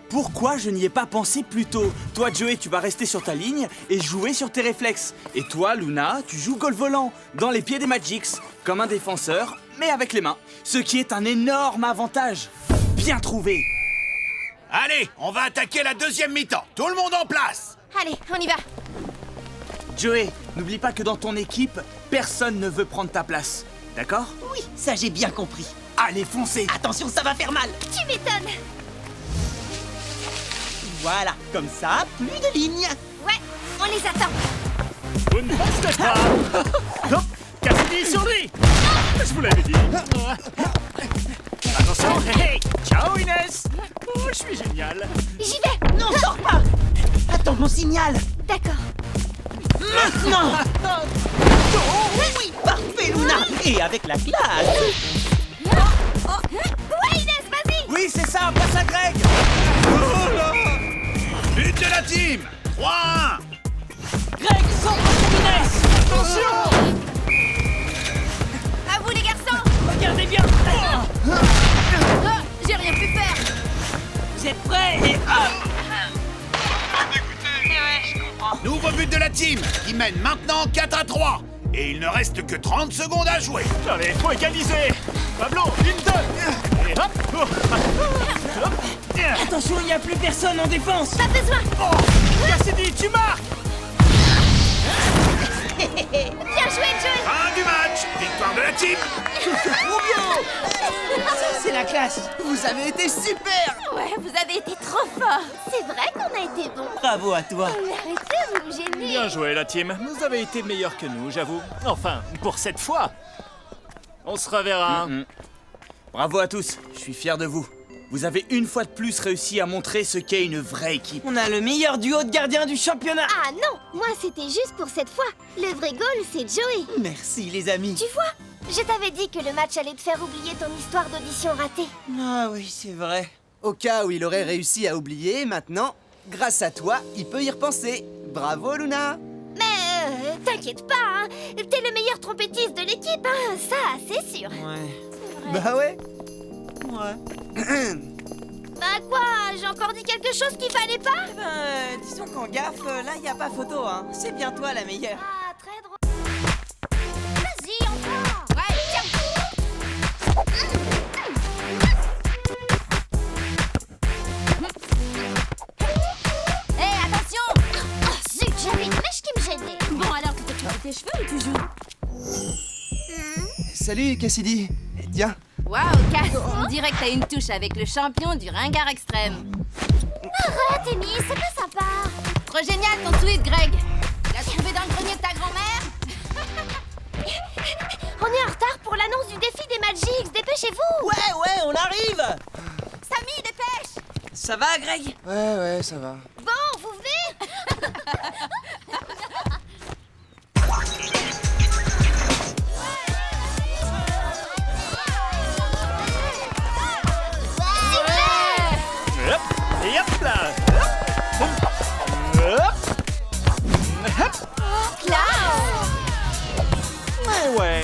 Pourquoi je n'y ai pas pensé plus tôt? Toi, Joey, tu vas rester sur ta ligne et jouer sur tes réflexes. Et toi, Luna, tu joues goal volant, dans les pieds des Magics, comme un défenseur, mais avec les mains. Ce qui est un énorme avantage. Bien trouvé. Allez, on va attaquer la deuxième mi-temps. Tout le monde en place. Allez, on y va. Joey, n'oublie pas que dans ton équipe, personne ne veut prendre ta place. D'accord? Oui, ça j'ai bien compris. Allez, foncez! Attention, ça va faire mal. Tu m'étonnes. Voilà, comme ça, plus de lignes. Ouais, on les attend. Vous ne bastez pas. Hop, Cassidy sur lui. Je vous l'avais dit. Attention, hey, ciao Inès. Oh, je suis génial. J'y vais. Non, sors pas. Attends mon signal. D'accord. Maintenant. Oui, parfait, Luna. Et avec la classe. Ouais, Inès, vas-y. Oui, c'est ça, passe à Greg! But de la team. 3-1. Greg, centre pour Inès. Attention. À vous, les garçons. Regardez bien. J'ai rien pu faire. Vous êtes prêts et hop. Nouveau but de la team, qui mène maintenant 4-3. Et il ne reste que 30 secondes à jouer. Allez, faut égaliser. Pablo, une, deux. Et hop. Hop. Attention, il n'y a plus personne en défense. Pas besoin. Cassidy, tu marques. Bien joué, Joey. Fin du match. Victoire de la team. C'est la classe. Vous avez été super. Ouais, vous avez été trop forts. C'est vrai qu'on a été bons. Bravo à toi. Mais arrêtez, vous me gênez. Bien joué, la team. Vous avez été meilleurs que nous, j'avoue. Enfin, pour cette fois. On se reverra. Bravo à tous, je suis fier de vous. Vous avez une fois de plus réussi à montrer ce qu'est une vraie équipe. On a le meilleur duo de gardiens du championnat. Ah non, moi c'était juste pour cette fois. Le vrai goal, c'est Joey. Merci les amis. Tu vois, je t'avais dit que le match allait te faire oublier ton histoire d'audition ratée. Ah oui, c'est vrai. Au cas où il aurait réussi à oublier, maintenant, grâce à toi, il peut y repenser. Bravo, Luna. Mais t'inquiète pas, hein. T'es le meilleur trompettiste de l'équipe, hein. Ça, c'est sûr. Ouais. Bah ouais. Ouais. Bah quoi, j'ai encore dit quelque chose qu'il fallait pas? Disons qu'en gaffe, là, il n'y a pas photo, hein. C'est bien toi la meilleure. Ah, très drôle. Vas-y, encore. Ouais, tiens. Hé, attention. Oh, zut, j'avais une mèche qui me gênait. Bon, alors, tu t'occupes de tes cheveux ou tu joues? Salut, Cassidy. Tiens. Waouh, Cass, on dirait que t'as une touche avec le champion du ringard extrême. Arrête, Amy, c'est pas sympa. Trop génial ton tweet, Greg. L'as trouvé dans le grenier de ta grand-mère? On est en retard pour l'annonce du défi des Magics. Dépêchez-vous. Ouais, on arrive. Samy, dépêche. Ça va, Greg? Ouais, ça va. Bon, vous venez. Hop. Et hop là. Hop. Ouais.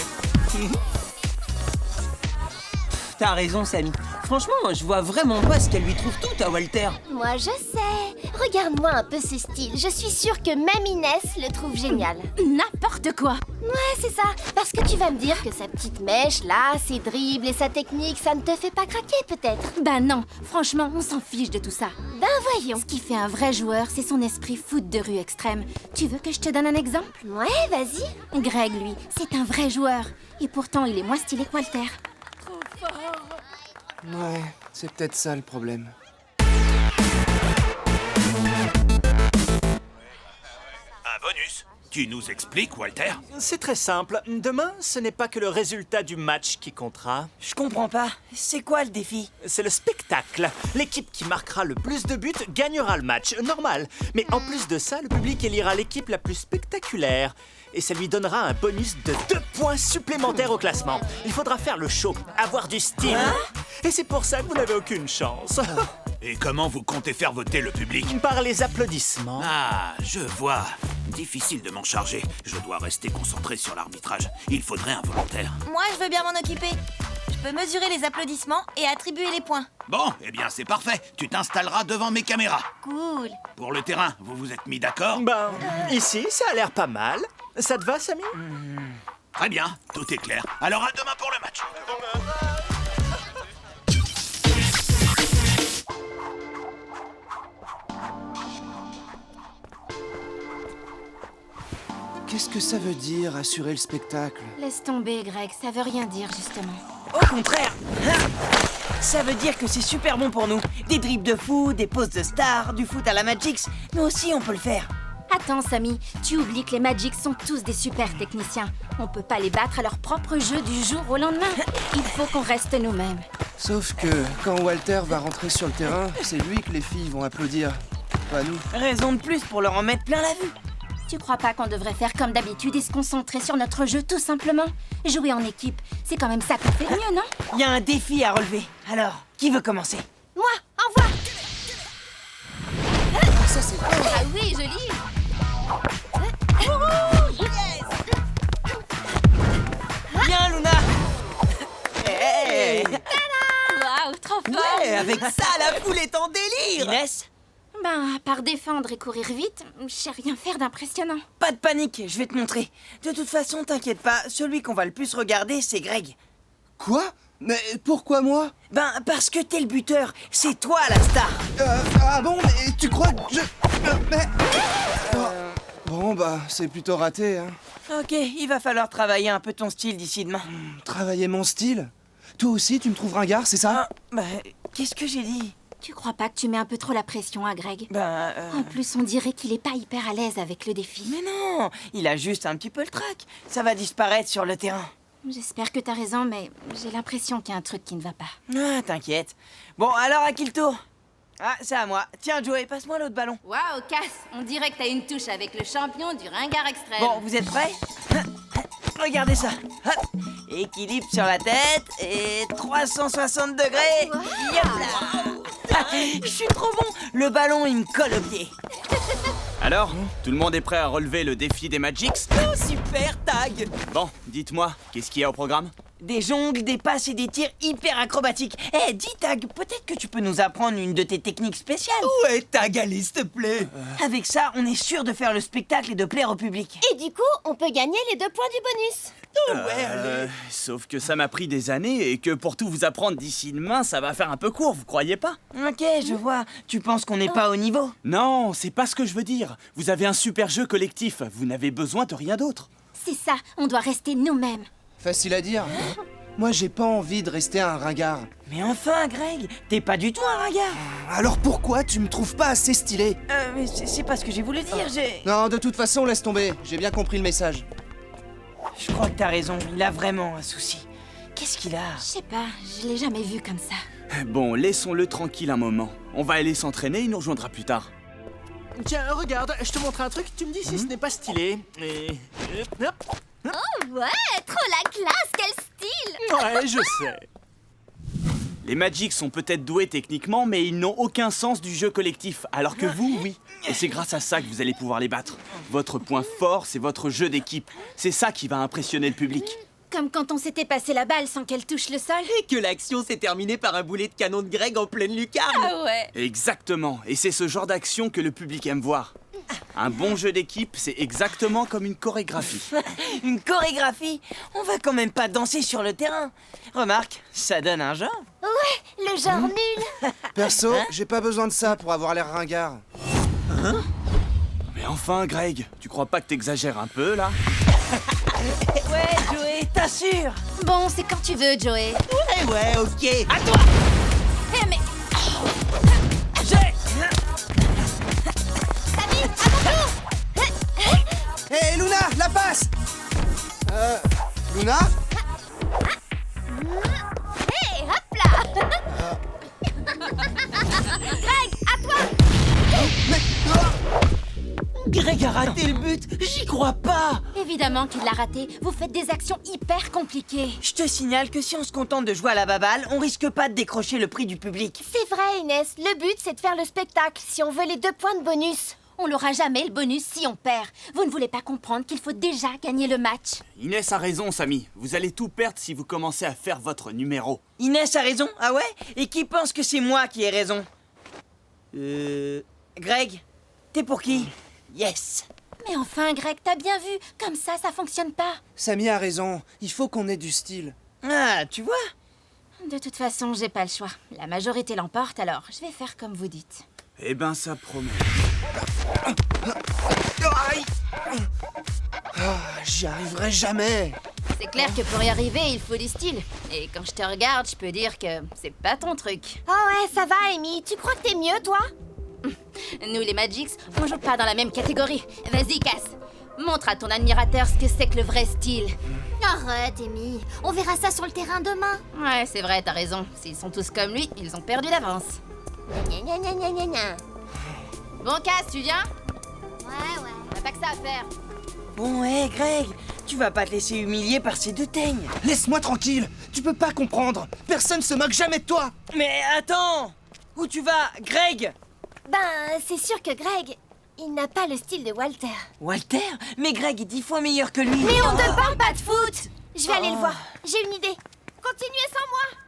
T'as raison, Samy. Franchement, je vois vraiment pas ce qu'elle lui trouve tout à Walter. Moi, je sais. Regarde-moi un peu ce style. Je suis sûre que même Inès le trouve génial. N'importe quoi. Ouais, c'est ça. Parce que tu vas me dire que sa petite mèche, là, ses dribbles et sa technique, ça ne te fait pas craquer, peut-être. Bah non, franchement, on s'en fiche de tout ça. Ben voyons. Ce qui fait un vrai joueur, c'est son esprit foot de rue extrême. Tu veux que je te donne un exemple? Ouais, vas-y. Greg, lui, c'est un vrai joueur. Et pourtant, il est moins stylé que Walter. Ouais, c'est peut-être ça le problème. Un bonus. Tu nous expliques, Walter? C'est très simple. Demain, ce n'est pas que le résultat du match qui comptera. Je comprends pas. C'est quoi le défi? C'est le spectacle. L'équipe qui marquera le plus de buts gagnera le match. Normal. Mais en plus de ça, le public élira l'équipe la plus spectaculaire. Et ça lui donnera un bonus de 2 points supplémentaires au classement. Il faudra faire le show, avoir du style. Et c'est pour ça que vous n'avez aucune chance. Et comment vous comptez faire voter le public? Par les applaudissements. Ah, je vois. Difficile de m'en charger. Je dois rester concentré sur l'arbitrage. Il faudrait un volontaire. Moi, je veux bien m'en occuper. Je peux mesurer les applaudissements et attribuer les points. Bon, eh bien c'est parfait. Tu t'installeras devant mes caméras. Cool. Pour le terrain, vous vous êtes mis d'accord? Ben, ici, ça a l'air pas mal. Ça te va, Samy? Très bien, tout est clair. Alors à demain pour le match. Qu'est-ce que ça veut dire, assurer le spectacle? Laisse tomber, Greg, ça veut rien dire, justement. Au contraire. Ça veut dire que c'est super bon pour nous. Des dribbles de fou, des poses de star, du foot à la Magix. Nous aussi, on peut le faire. Attends, Samy, tu oublies que les Magic sont tous des super techniciens. On peut pas les battre à leur propre jeu du jour au lendemain. Il faut qu'on reste nous-mêmes. Sauf que quand Walter va rentrer sur le terrain, c'est lui que les filles vont applaudir, pas nous. Raison de plus pour leur en mettre plein la vue. Tu crois pas qu'on devrait faire comme d'habitude et se concentrer sur notre jeu tout simplement? Jouer en équipe, c'est quand même ça qu'on fait de mieux, non? Il y a un défi à relever. Alors, qui veut commencer? Moi, au revoir. Ça, c'est... Ah oui, joli. Viens, Luna. Hey. Waouh, trop fort! Ouais, avec ça, la foule est en délire. Inès? Ben, à part défendre et courir vite, je sais rien faire d'impressionnant. Pas de panique, je vais te montrer. De toute façon, t'inquiète pas, celui qu'on va le plus regarder, c'est Greg. Quoi? Mais pourquoi moi? Ben, parce que t'es le buteur, c'est toi la star. Ah bon, mais tu crois que je... mais... Bon, bah, c'est plutôt raté, hein. Ok, il va falloir travailler un peu ton style d'ici demain. Travailler mon style? Toi aussi, tu me trouves ringard, c'est ça? Bah, qu'est-ce que j'ai dit? Tu crois pas que tu mets un peu trop la pression à Greg? Ben, En plus, on dirait qu'il est pas hyper à l'aise avec le défi. Mais non, il a juste un petit peu le trac. Ça va disparaître sur le terrain. J'espère que t'as raison, mais j'ai l'impression qu'il y a un truc qui ne va pas. Ah, t'inquiète. Bon, alors à qui le tour? Ah, c'est à moi. Tiens, Joey, passe-moi l'autre ballon. Waouh, Cass, on dirait que t'as une touche avec le champion du ringard extrême. Bon, vous êtes prêts? Regardez ça. Équilibre sur la tête et 360 degrés. Yop là. Je suis trop bon. Le ballon, il me colle au pied. Alors, tout le monde est prêt à relever le défi des Magix? Oh, super, Tag. Bon, dites-moi, qu'est-ce qu'il y a au programme? Des jongles, des passes et des tirs hyper acrobatiques. Eh, dis Tag, peut-être que tu peux nous apprendre une de tes techniques spéciales. Ouais, Tag, allez, s'il te plaît. Avec ça, on est sûr de faire le spectacle et de plaire au public. Et du coup, on peut gagner les 2 points du bonus. Sauf que ça m'a pris des années et que pour tout vous apprendre d'ici demain, ça va faire un peu court, vous croyez pas? Ok, je vois. Tu penses qu'on n'est pas au niveau? Non, c'est pas ce que je veux dire. Vous avez un super jeu collectif, vous n'avez besoin de rien d'autre. C'est ça, on doit rester nous-mêmes. Facile à dire. Moi, j'ai pas envie de rester un ringard. Mais enfin, Greg, t'es pas du tout un ringard. Alors pourquoi tu me trouves pas assez stylé? Mais c'est pas ce que j'ai voulu dire, Non, de toute façon, laisse tomber. J'ai bien compris le message. Je crois que t'as raison, il a vraiment un souci. Qu'est-ce qu'il a? Je sais pas, je l'ai jamais vu comme ça. Bon, laissons-le tranquille un moment. On va aller s'entraîner, il nous rejoindra plus tard. Tiens, regarde, je te montre un truc, tu me dis si ce n'est pas stylé. Et... hop. Oh ouais, trop la classe, quel style. Ouais, je sais. Les Magic sont peut-être doués techniquement, mais ils n'ont aucun sens du jeu collectif, alors que vous, oui. Et c'est grâce à ça que vous allez pouvoir les battre. Votre point fort, c'est votre jeu d'équipe. C'est ça qui va impressionner le public. Comme quand on s'était passé la balle sans qu'elle touche le sol. Et que l'action s'est terminée par un boulet de canon de Greg en pleine lucarne. Ah ouais. Exactement, et c'est ce genre d'action que le public aime voir. Un bon jeu d'équipe, c'est exactement comme une chorégraphie. Une chorégraphie? On va quand même pas danser sur le terrain. Remarque, ça donne un genre. Ouais, le genre nul. Perso, j'ai pas besoin de ça pour avoir l'air ringard. Mais enfin, Greg, tu crois pas que t'exagères un peu, là? Ouais, Joey, t'assures? Bon, c'est quand tu veux, Joey. Ouais, ok. À toi! Eh mais... Samy, à ton tour. Hé, Luna! Luna? Hé, hop là. Greg, à toi. Greg a raté le but, j'y crois pas. Évidemment qu'il l'a raté. Vous faites des actions hyper compliquées. Je te signale que si on se contente de jouer à la baballe, on risque pas de décrocher le prix du public. C'est vrai, Inès. Le but, c'est de faire le spectacle, si on veut les 2 points de bonus. On l'aura jamais le bonus si on perd. Vous ne voulez pas comprendre qu'il faut déjà gagner le match. Inès a raison, Samy. Vous allez tout perdre si vous commencez à faire votre numéro. Inès a raison, ah ouais? Et qui pense que c'est moi qui ai raison? Greg, t'es pour qui? Yes! Mais enfin, Greg, t'as bien vu. Comme ça fonctionne pas. Samy a raison, il faut qu'on ait du style. Ah, tu vois? De toute façon, j'ai pas le choix. La majorité l'emporte, alors je vais faire comme vous dites. Eh ben, ça promet. J'y arriverai jamais. C'est clair que pour y arriver, il faut du style. Et quand je te regarde, je peux dire que c'est pas ton truc. Oh ouais, ça va, Amy. Tu crois que t'es mieux, toi? Nous, les Magics, on joue pas dans la même catégorie. Vas-y, casse. Montre à ton admirateur ce que c'est que le vrai style. Arrête, Amy. On verra ça sur le terrain demain. Ouais, c'est vrai, t'as raison. S'ils sont tous comme lui, ils ont perdu d'avance. Gna gna gna gna gna gna. Bon, casse, tu viens? Ouais. On a pas que ça à faire. Bon, hé, Greg, tu vas pas te laisser humilier par ces 2 teignes. Laisse-moi tranquille, tu peux pas comprendre. Personne se moque jamais de toi. Mais attends! Où tu vas, Greg? Ben, c'est sûr que Greg, il n'a pas le style de Walter. Walter? Mais Greg est 10 fois meilleur que lui. Mais on ne parle pas de foot. Je vais aller le voir. J'ai une idée. Continuez sans moi.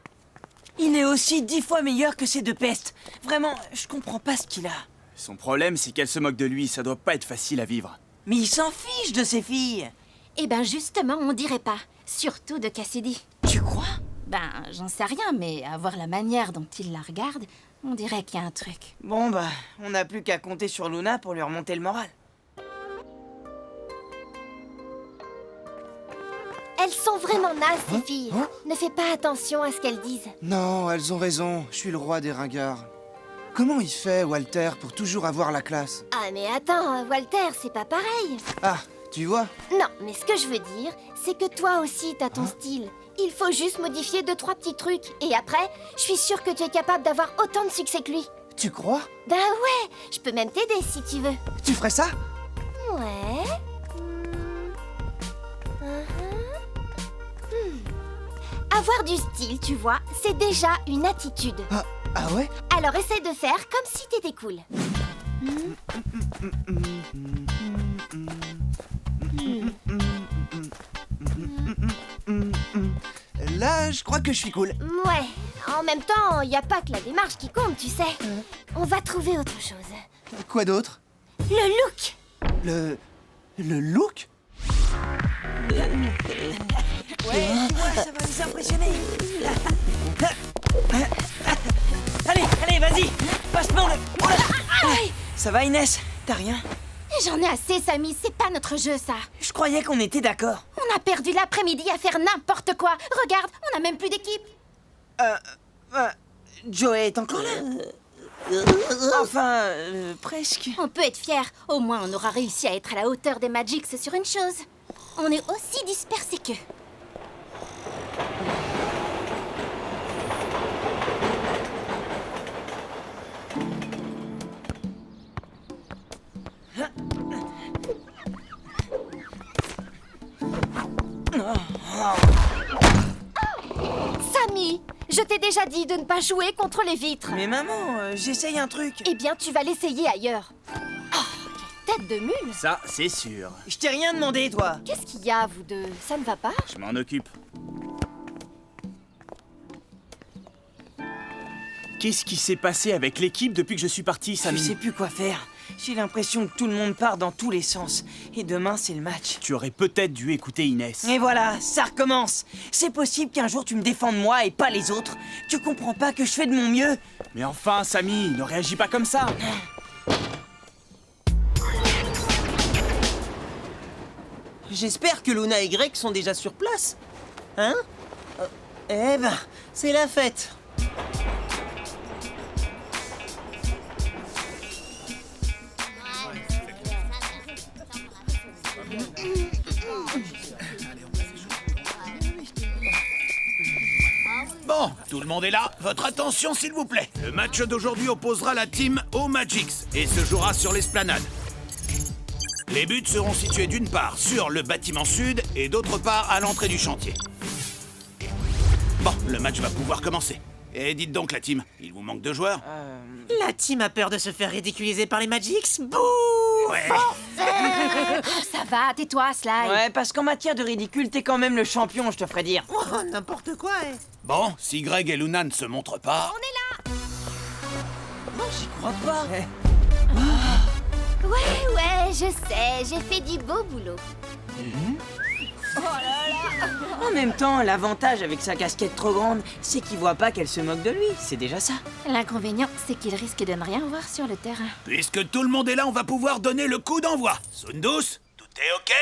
Il est aussi 10 fois meilleur que ces 2 pestes. Vraiment, je comprends pas ce qu'il a. Son problème, c'est qu'elle se moque de lui. Ça doit pas être facile à vivre. Mais il s'en fiche de ses filles. Eh ben, justement, on dirait pas. Surtout de Cassidy. Tu crois? Ben, j'en sais rien, mais à voir la manière dont il la regarde, on dirait qu'il y a un truc. Bon, bah, on n'a plus qu'à compter sur Luna pour lui remonter le moral. Elles sont vraiment nazes, ces filles. Ne fais pas attention à ce qu'elles disent. Non, elles ont raison, je suis le roi des ringards. Comment il fait, Walter, pour toujours avoir la classe? Ah, mais attends, Walter, c'est pas pareil. Ah, tu vois? Non, mais ce que je veux dire, c'est que toi aussi, t'as ton style. Il faut juste modifier 2-3 petits trucs. Et après, je suis sûre que tu es capable d'avoir autant de succès que lui. Tu crois? Ben ouais, je peux même t'aider si tu veux. Tu ferais ça? Ouais. Avoir du style, tu vois, c'est déjà une attitude. Ah ouais? Alors essaye de faire comme si t'étais cool. Là, je crois que je suis cool. Ouais, en même temps, y a pas que la démarche qui compte, tu sais. On va trouver autre chose. Quoi d'autre? Le look. Le look? Ouais, tu vois, ça va les impressionner. Allez, vas-y, passe-moi le... Oh là. Ça va, Inès? T'as rien? J'en ai assez, Samy, c'est pas notre jeu, ça. Je croyais qu'on était d'accord. On a perdu l'après-midi à faire n'importe quoi. Regarde, on a même plus d'équipe. Joey est encore là? Enfin, presque. On peut être fiers. Au moins, on aura réussi à être à la hauteur des Magics sur une chose. On est aussi dispersés qu'eux. Samy, je t'ai déjà dit de ne pas jouer contre les vitres. Mais maman, j'essaye un truc. Eh bien, tu vas l'essayer ailleurs. Oh, quelle tête de mule. Ça, c'est sûr. Je t'ai rien demandé, toi. Qu'est-ce qu'il y a, vous deux? Ça ne va pas? Je m'en occupe. Qu'est-ce qui s'est passé avec l'équipe depuis que je suis parti, Samy? Je sais plus quoi faire. J'ai l'impression que tout le monde part dans tous les sens. Et demain, c'est le match. Tu aurais peut-être dû écouter Inès. Et voilà, ça recommence. C'est possible qu'un jour tu me défendes moi et pas les autres. Tu comprends pas que je fais de mon mieux? Mais enfin, Samy, ne réagis pas comme ça. J'espère que Luna et Greg sont déjà sur place. Hein? Eh ben, C'est la fête. Tout le monde est là? Votre attention, s'il vous plaît. Le match d'aujourd'hui opposera la team aux Magix et se jouera sur l'esplanade. Les buts seront situés d'une part sur le bâtiment sud et d'autre part à l'entrée du chantier. Bon, le match va pouvoir commencer. Et dites donc la team, il vous manque de joueurs? La team a peur de se faire ridiculiser par les Magix. Bouh! Ouais. Ça va, tais-toi, Sly. Ouais, parce qu'en matière de ridicule, t'es quand même le champion, je te ferai dire. Oh, n'importe quoi, hein. Bon, si Greg et Luna ne se montrent pas... J'y crois pas. Ouais, je sais, j'ai fait du beau boulot. En même temps, l'avantage avec sa casquette trop grande, c'est qu'il voit pas qu'elle se moque de lui. C'est déjà ça. L'inconvénient, c'est qu'il risque de ne rien voir sur le terrain. Puisque tout le monde est là, on va pouvoir donner le coup d'envoi. Sundus, tout est OK?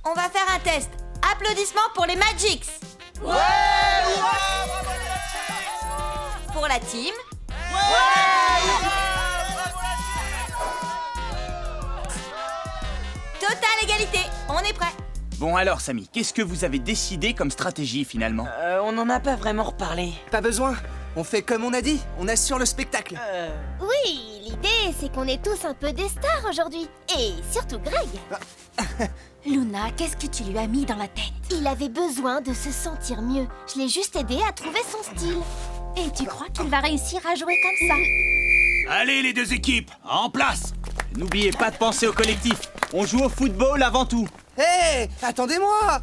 On va faire un test. Applaudissements pour les Magix. Pour la team. Totale égalité, on est prêt. Bon alors, Samy, qu'est-ce que vous avez décidé comme stratégie finalement? On n'en a pas vraiment reparlé. Pas besoin. On fait comme on a dit. On assure le spectacle. Oui, l'idée, c'est qu'on est tous un peu des stars aujourd'hui. Et surtout Greg. Luna, qu'est-ce que tu lui as mis dans la tête? Il avait besoin de se sentir mieux. Je l'ai juste aidé à trouver son style. Et tu crois qu'il va réussir à jouer comme ça? Allez les deux équipes, en place! N'oubliez pas de penser au collectif. On joue au football avant tout. Hé, attendez-moi.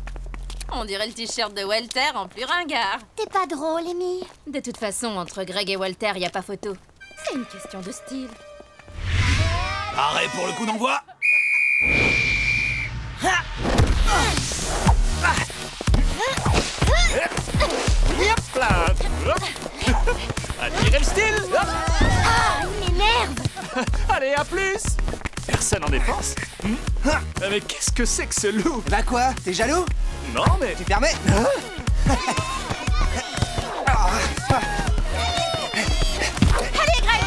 On dirait le t-shirt de Walter en plus ringard. T'es pas drôle, Amy. De toute façon, entre Greg et Walter, y a pas photo. C'est une question de style. Arrêt pour le coup d'envoi! Yep là. Admirez le style. Ah, il m'énerve. Allez, à plus. Personne en dépense. Mais qu'est-ce que c'est que ce loup? Bah quoi? T'es jaloux? Non, mais... Tu permets? Allez, Greg.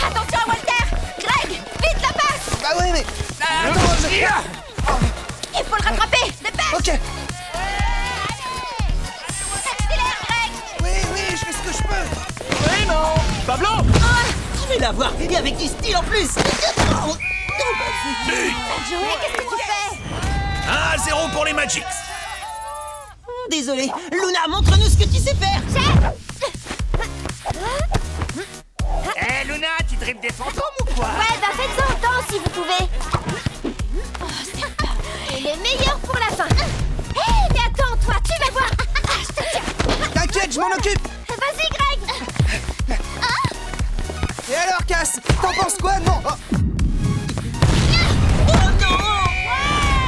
Attention à Walter. Greg, vite la passe. Bah oui, mais... Il faut le rattraper. Dépêche. Ok. Accélère, Greg. Oui, je fais ce que je peux. Oui, non. Pablo. Je vais l'avoir, et avec du style en plus. But! Joey, qu'est-ce que tu fais? 1-0 pour les Magix. Désolé, Luna, montre-nous ce que tu sais faire. Eh, Luna, tu dribbles des fantômes ou quoi? Ouais, bah faites-en autant si vous pouvez. Oh, c'est pas vrai. Et le meilleur pour la fin. Hé, mais attends, toi, tu vas voir. Ah, je te tiens. T'inquiète, je m'en occupe. Vas-y, Greg. Et alors, Cass, t'en penses quoi? Non.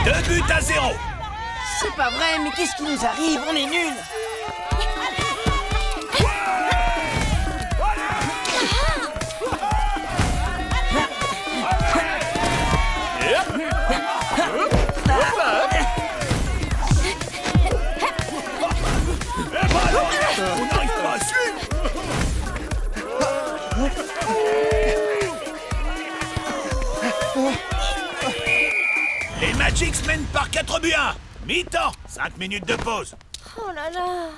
2 buts à 0. C'est pas vrai, mais qu'est-ce qui nous arrive? On est nuls. On n'arrive pas à suivre. Les Magix mènent par 4 buts à 1. Mi-temps, 5 minutes de pause. Oh là là.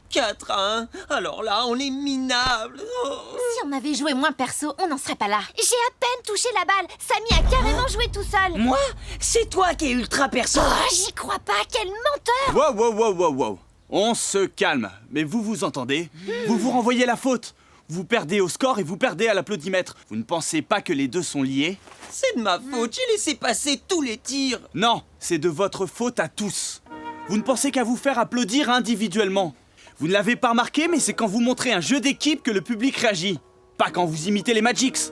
4 à 1. Alors là, on est minable. Oh. Si on avait joué moins perso, on n'en serait pas là. J'ai à peine touché la balle. Samy a carrément joué tout seul. Moi? C'est toi qui es ultra perso. Oh, j'y crois pas. Quel menteur. Wow. On se calme. Mais vous vous entendez? Vous vous renvoyez la faute. Vous perdez au score et vous perdez à l'applaudimètre. Vous ne pensez pas que les deux sont liés? C'est de ma faute, j'ai laissé passer tous les tirs. Non, c'est de votre faute à tous. Vous ne pensez qu'à vous faire applaudir individuellement. Vous ne l'avez pas remarqué, mais c'est quand vous montrez un jeu d'équipe que le public réagit. Pas quand vous imitez les Magix.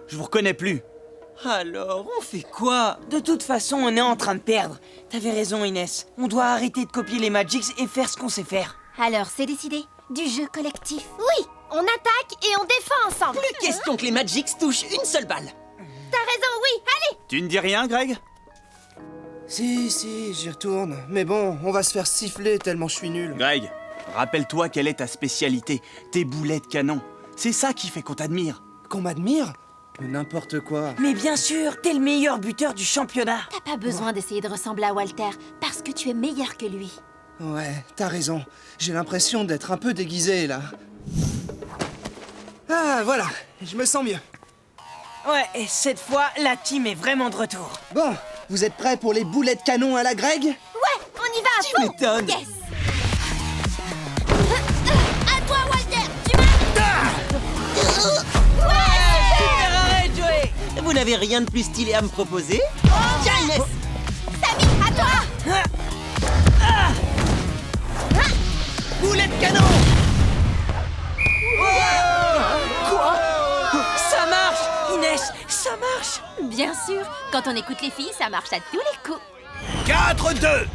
Je vous reconnais plus. Alors, on fait quoi? De toute façon, on est en train de perdre. T'avais raison, Inès. On doit arrêter de copier les Magix et faire ce qu'on sait faire. Alors, c'est décidé. Du jeu collectif. Oui, on attaque et on défend ensemble. Plus question que les Magix touchent une seule balle. T'as raison, oui, allez. Tu ne dis rien, Greg? Si, j'y retourne. Mais bon, on va se faire siffler tellement je suis nul. Greg, rappelle-toi quelle est ta spécialité. Tes boulets de canon. C'est ça qui fait qu'on t'admire. Qu'on m'admire? N'importe quoi. Mais bien sûr, t'es le meilleur buteur du championnat. T'as pas besoin d'essayer de ressembler à Walter, parce que tu es meilleur que lui. Ouais, t'as raison. J'ai l'impression d'être un peu déguisé, là. Ah, voilà, je me sens mieux. Ouais, et cette fois, la team est vraiment de retour. Bon, vous êtes prêts pour les boulets de canon à la Greg? Ouais, on y va à fond. m'étonnes. Yes. À toi, Walter. Tu m'as... Super arrêt, Joey. Vous n'avez rien de plus stylé à me proposer? Tiens, Inès! Samy, à toi. Boulet de canon. Quoi? Ça marche, Inès, ça marche. Bien sûr, quand on écoute les filles, ça marche à tous les coups. 4-2.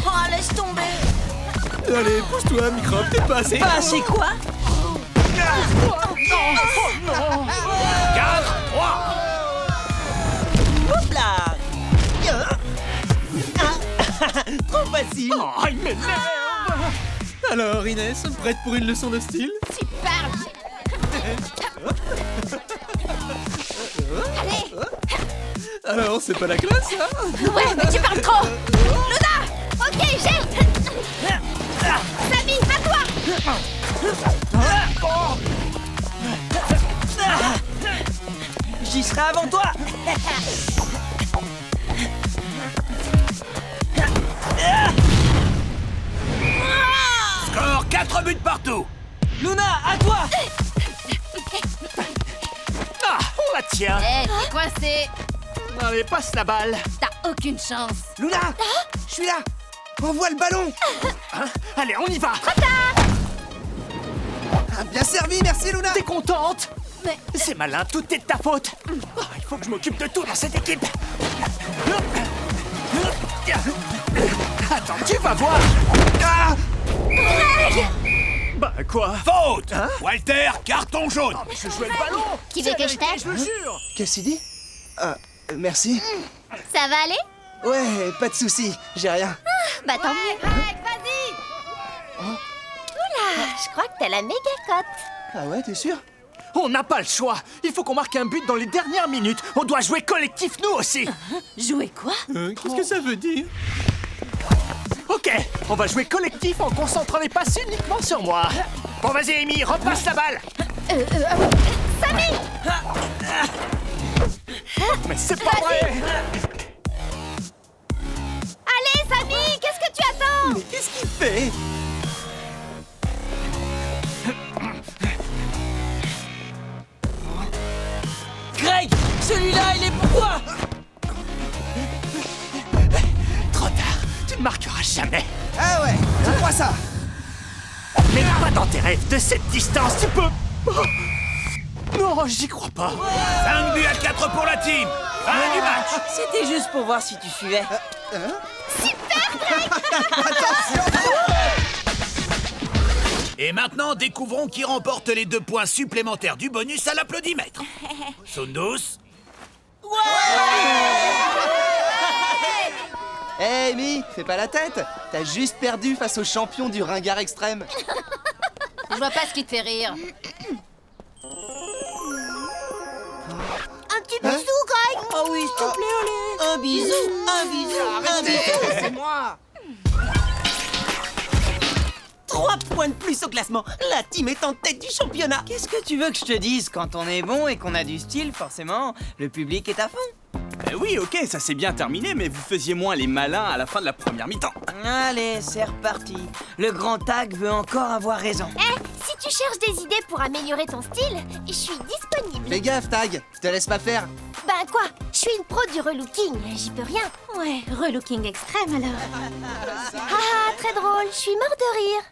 Oh, laisse tomber. Allez, pousse-toi, microbe, t'es pas assez. Pas assez quoi? 4-3. Hop là! Trop facile! Oh, il m'énerve. Alors, Inès, prête pour une leçon de style? Tu parles. Alors, c'est pas la classe, ça? Ouais, mais tu parles trop. Luna. Ok, j'ai. Samy, à toi. J'y serai avant toi. Score 4 buts partout. Luna, à toi. Ah, on la tient. Eh, t'es coincé. Allez, passe la balle. T'as aucune chance. Luna, je suis là. Envoie le ballon. Hein? Allez, on y va. Ah, bien servi, merci Luna. T'es contente? Mais- C'est malin, tout est de ta faute. Ah, il faut que je m'occupe de tout dans cette équipe. Attends, tu vas voir. Ah! Bah quoi? Faute. Walter, carton jaune. Je jouais le ballon. Qui veut que je t'aide? Je le jure. Qu'est-ce qu'il dit? Merci. Ça va aller? Ouais, pas de soucis, j'ai rien. Bah tant mieux. Vas-y. Oula, je crois que t'as la méga cote. Ah ouais, t'es sûr? On n'a pas le choix. Il faut qu'on marque un but dans les dernières minutes. On doit jouer collectif, nous aussi. Jouer quoi? Qu'est-ce que ça veut dire? Ok, on va jouer collectif en concentrant les passes uniquement sur moi. Bon, vas-y, Amy, repasse la balle. Samy. Mais c'est pas vrai. Allez, Samy, qu'est-ce que tu attends? Mais qu'est-ce qu'il fait? Greg, celui-là, il est pour toi. Trop tard, tu ne marqueras jamais. Ah ouais, tu crois ça? Mais pas dans tes rêves, de cette distance, tu peux... Oh. Non, j'y crois pas. 5 buts à 4 pour la team. Fin du match. C'était juste pour voir si tu suivais. Et maintenant, découvrons qui remporte les 2 points supplémentaires du bonus à l'applaudimètre. Sundus. Hé, Amy, fais pas la tête. T'as juste perdu face au champion du ringard extrême. Je vois pas ce qui te fait rire. Un petit bisou, Greg. Oh oui, s'il te plaît, allez. Un bisou, un bisou, un bisou. C'est moi. 3 points de plus au classement. La team est en tête du championnat. Qu'est-ce que tu veux que je te dise? Quand on est bon et qu'on a du style, forcément, le public est à fond. Oui, ok, ça s'est bien terminé, mais vous faisiez moins les malins à la fin de la première mi-temps. Allez, c'est reparti. Le grand tag veut encore avoir raison. Eh, si tu cherches des idées pour améliorer ton style, je suis disponible. Fais gaffe, Tag. Te laisse pas faire. Ben quoi? Je suis une pro du relooking, j'y peux rien. Ouais, relooking extrême alors. Ah, très drôle, je suis mort de rire.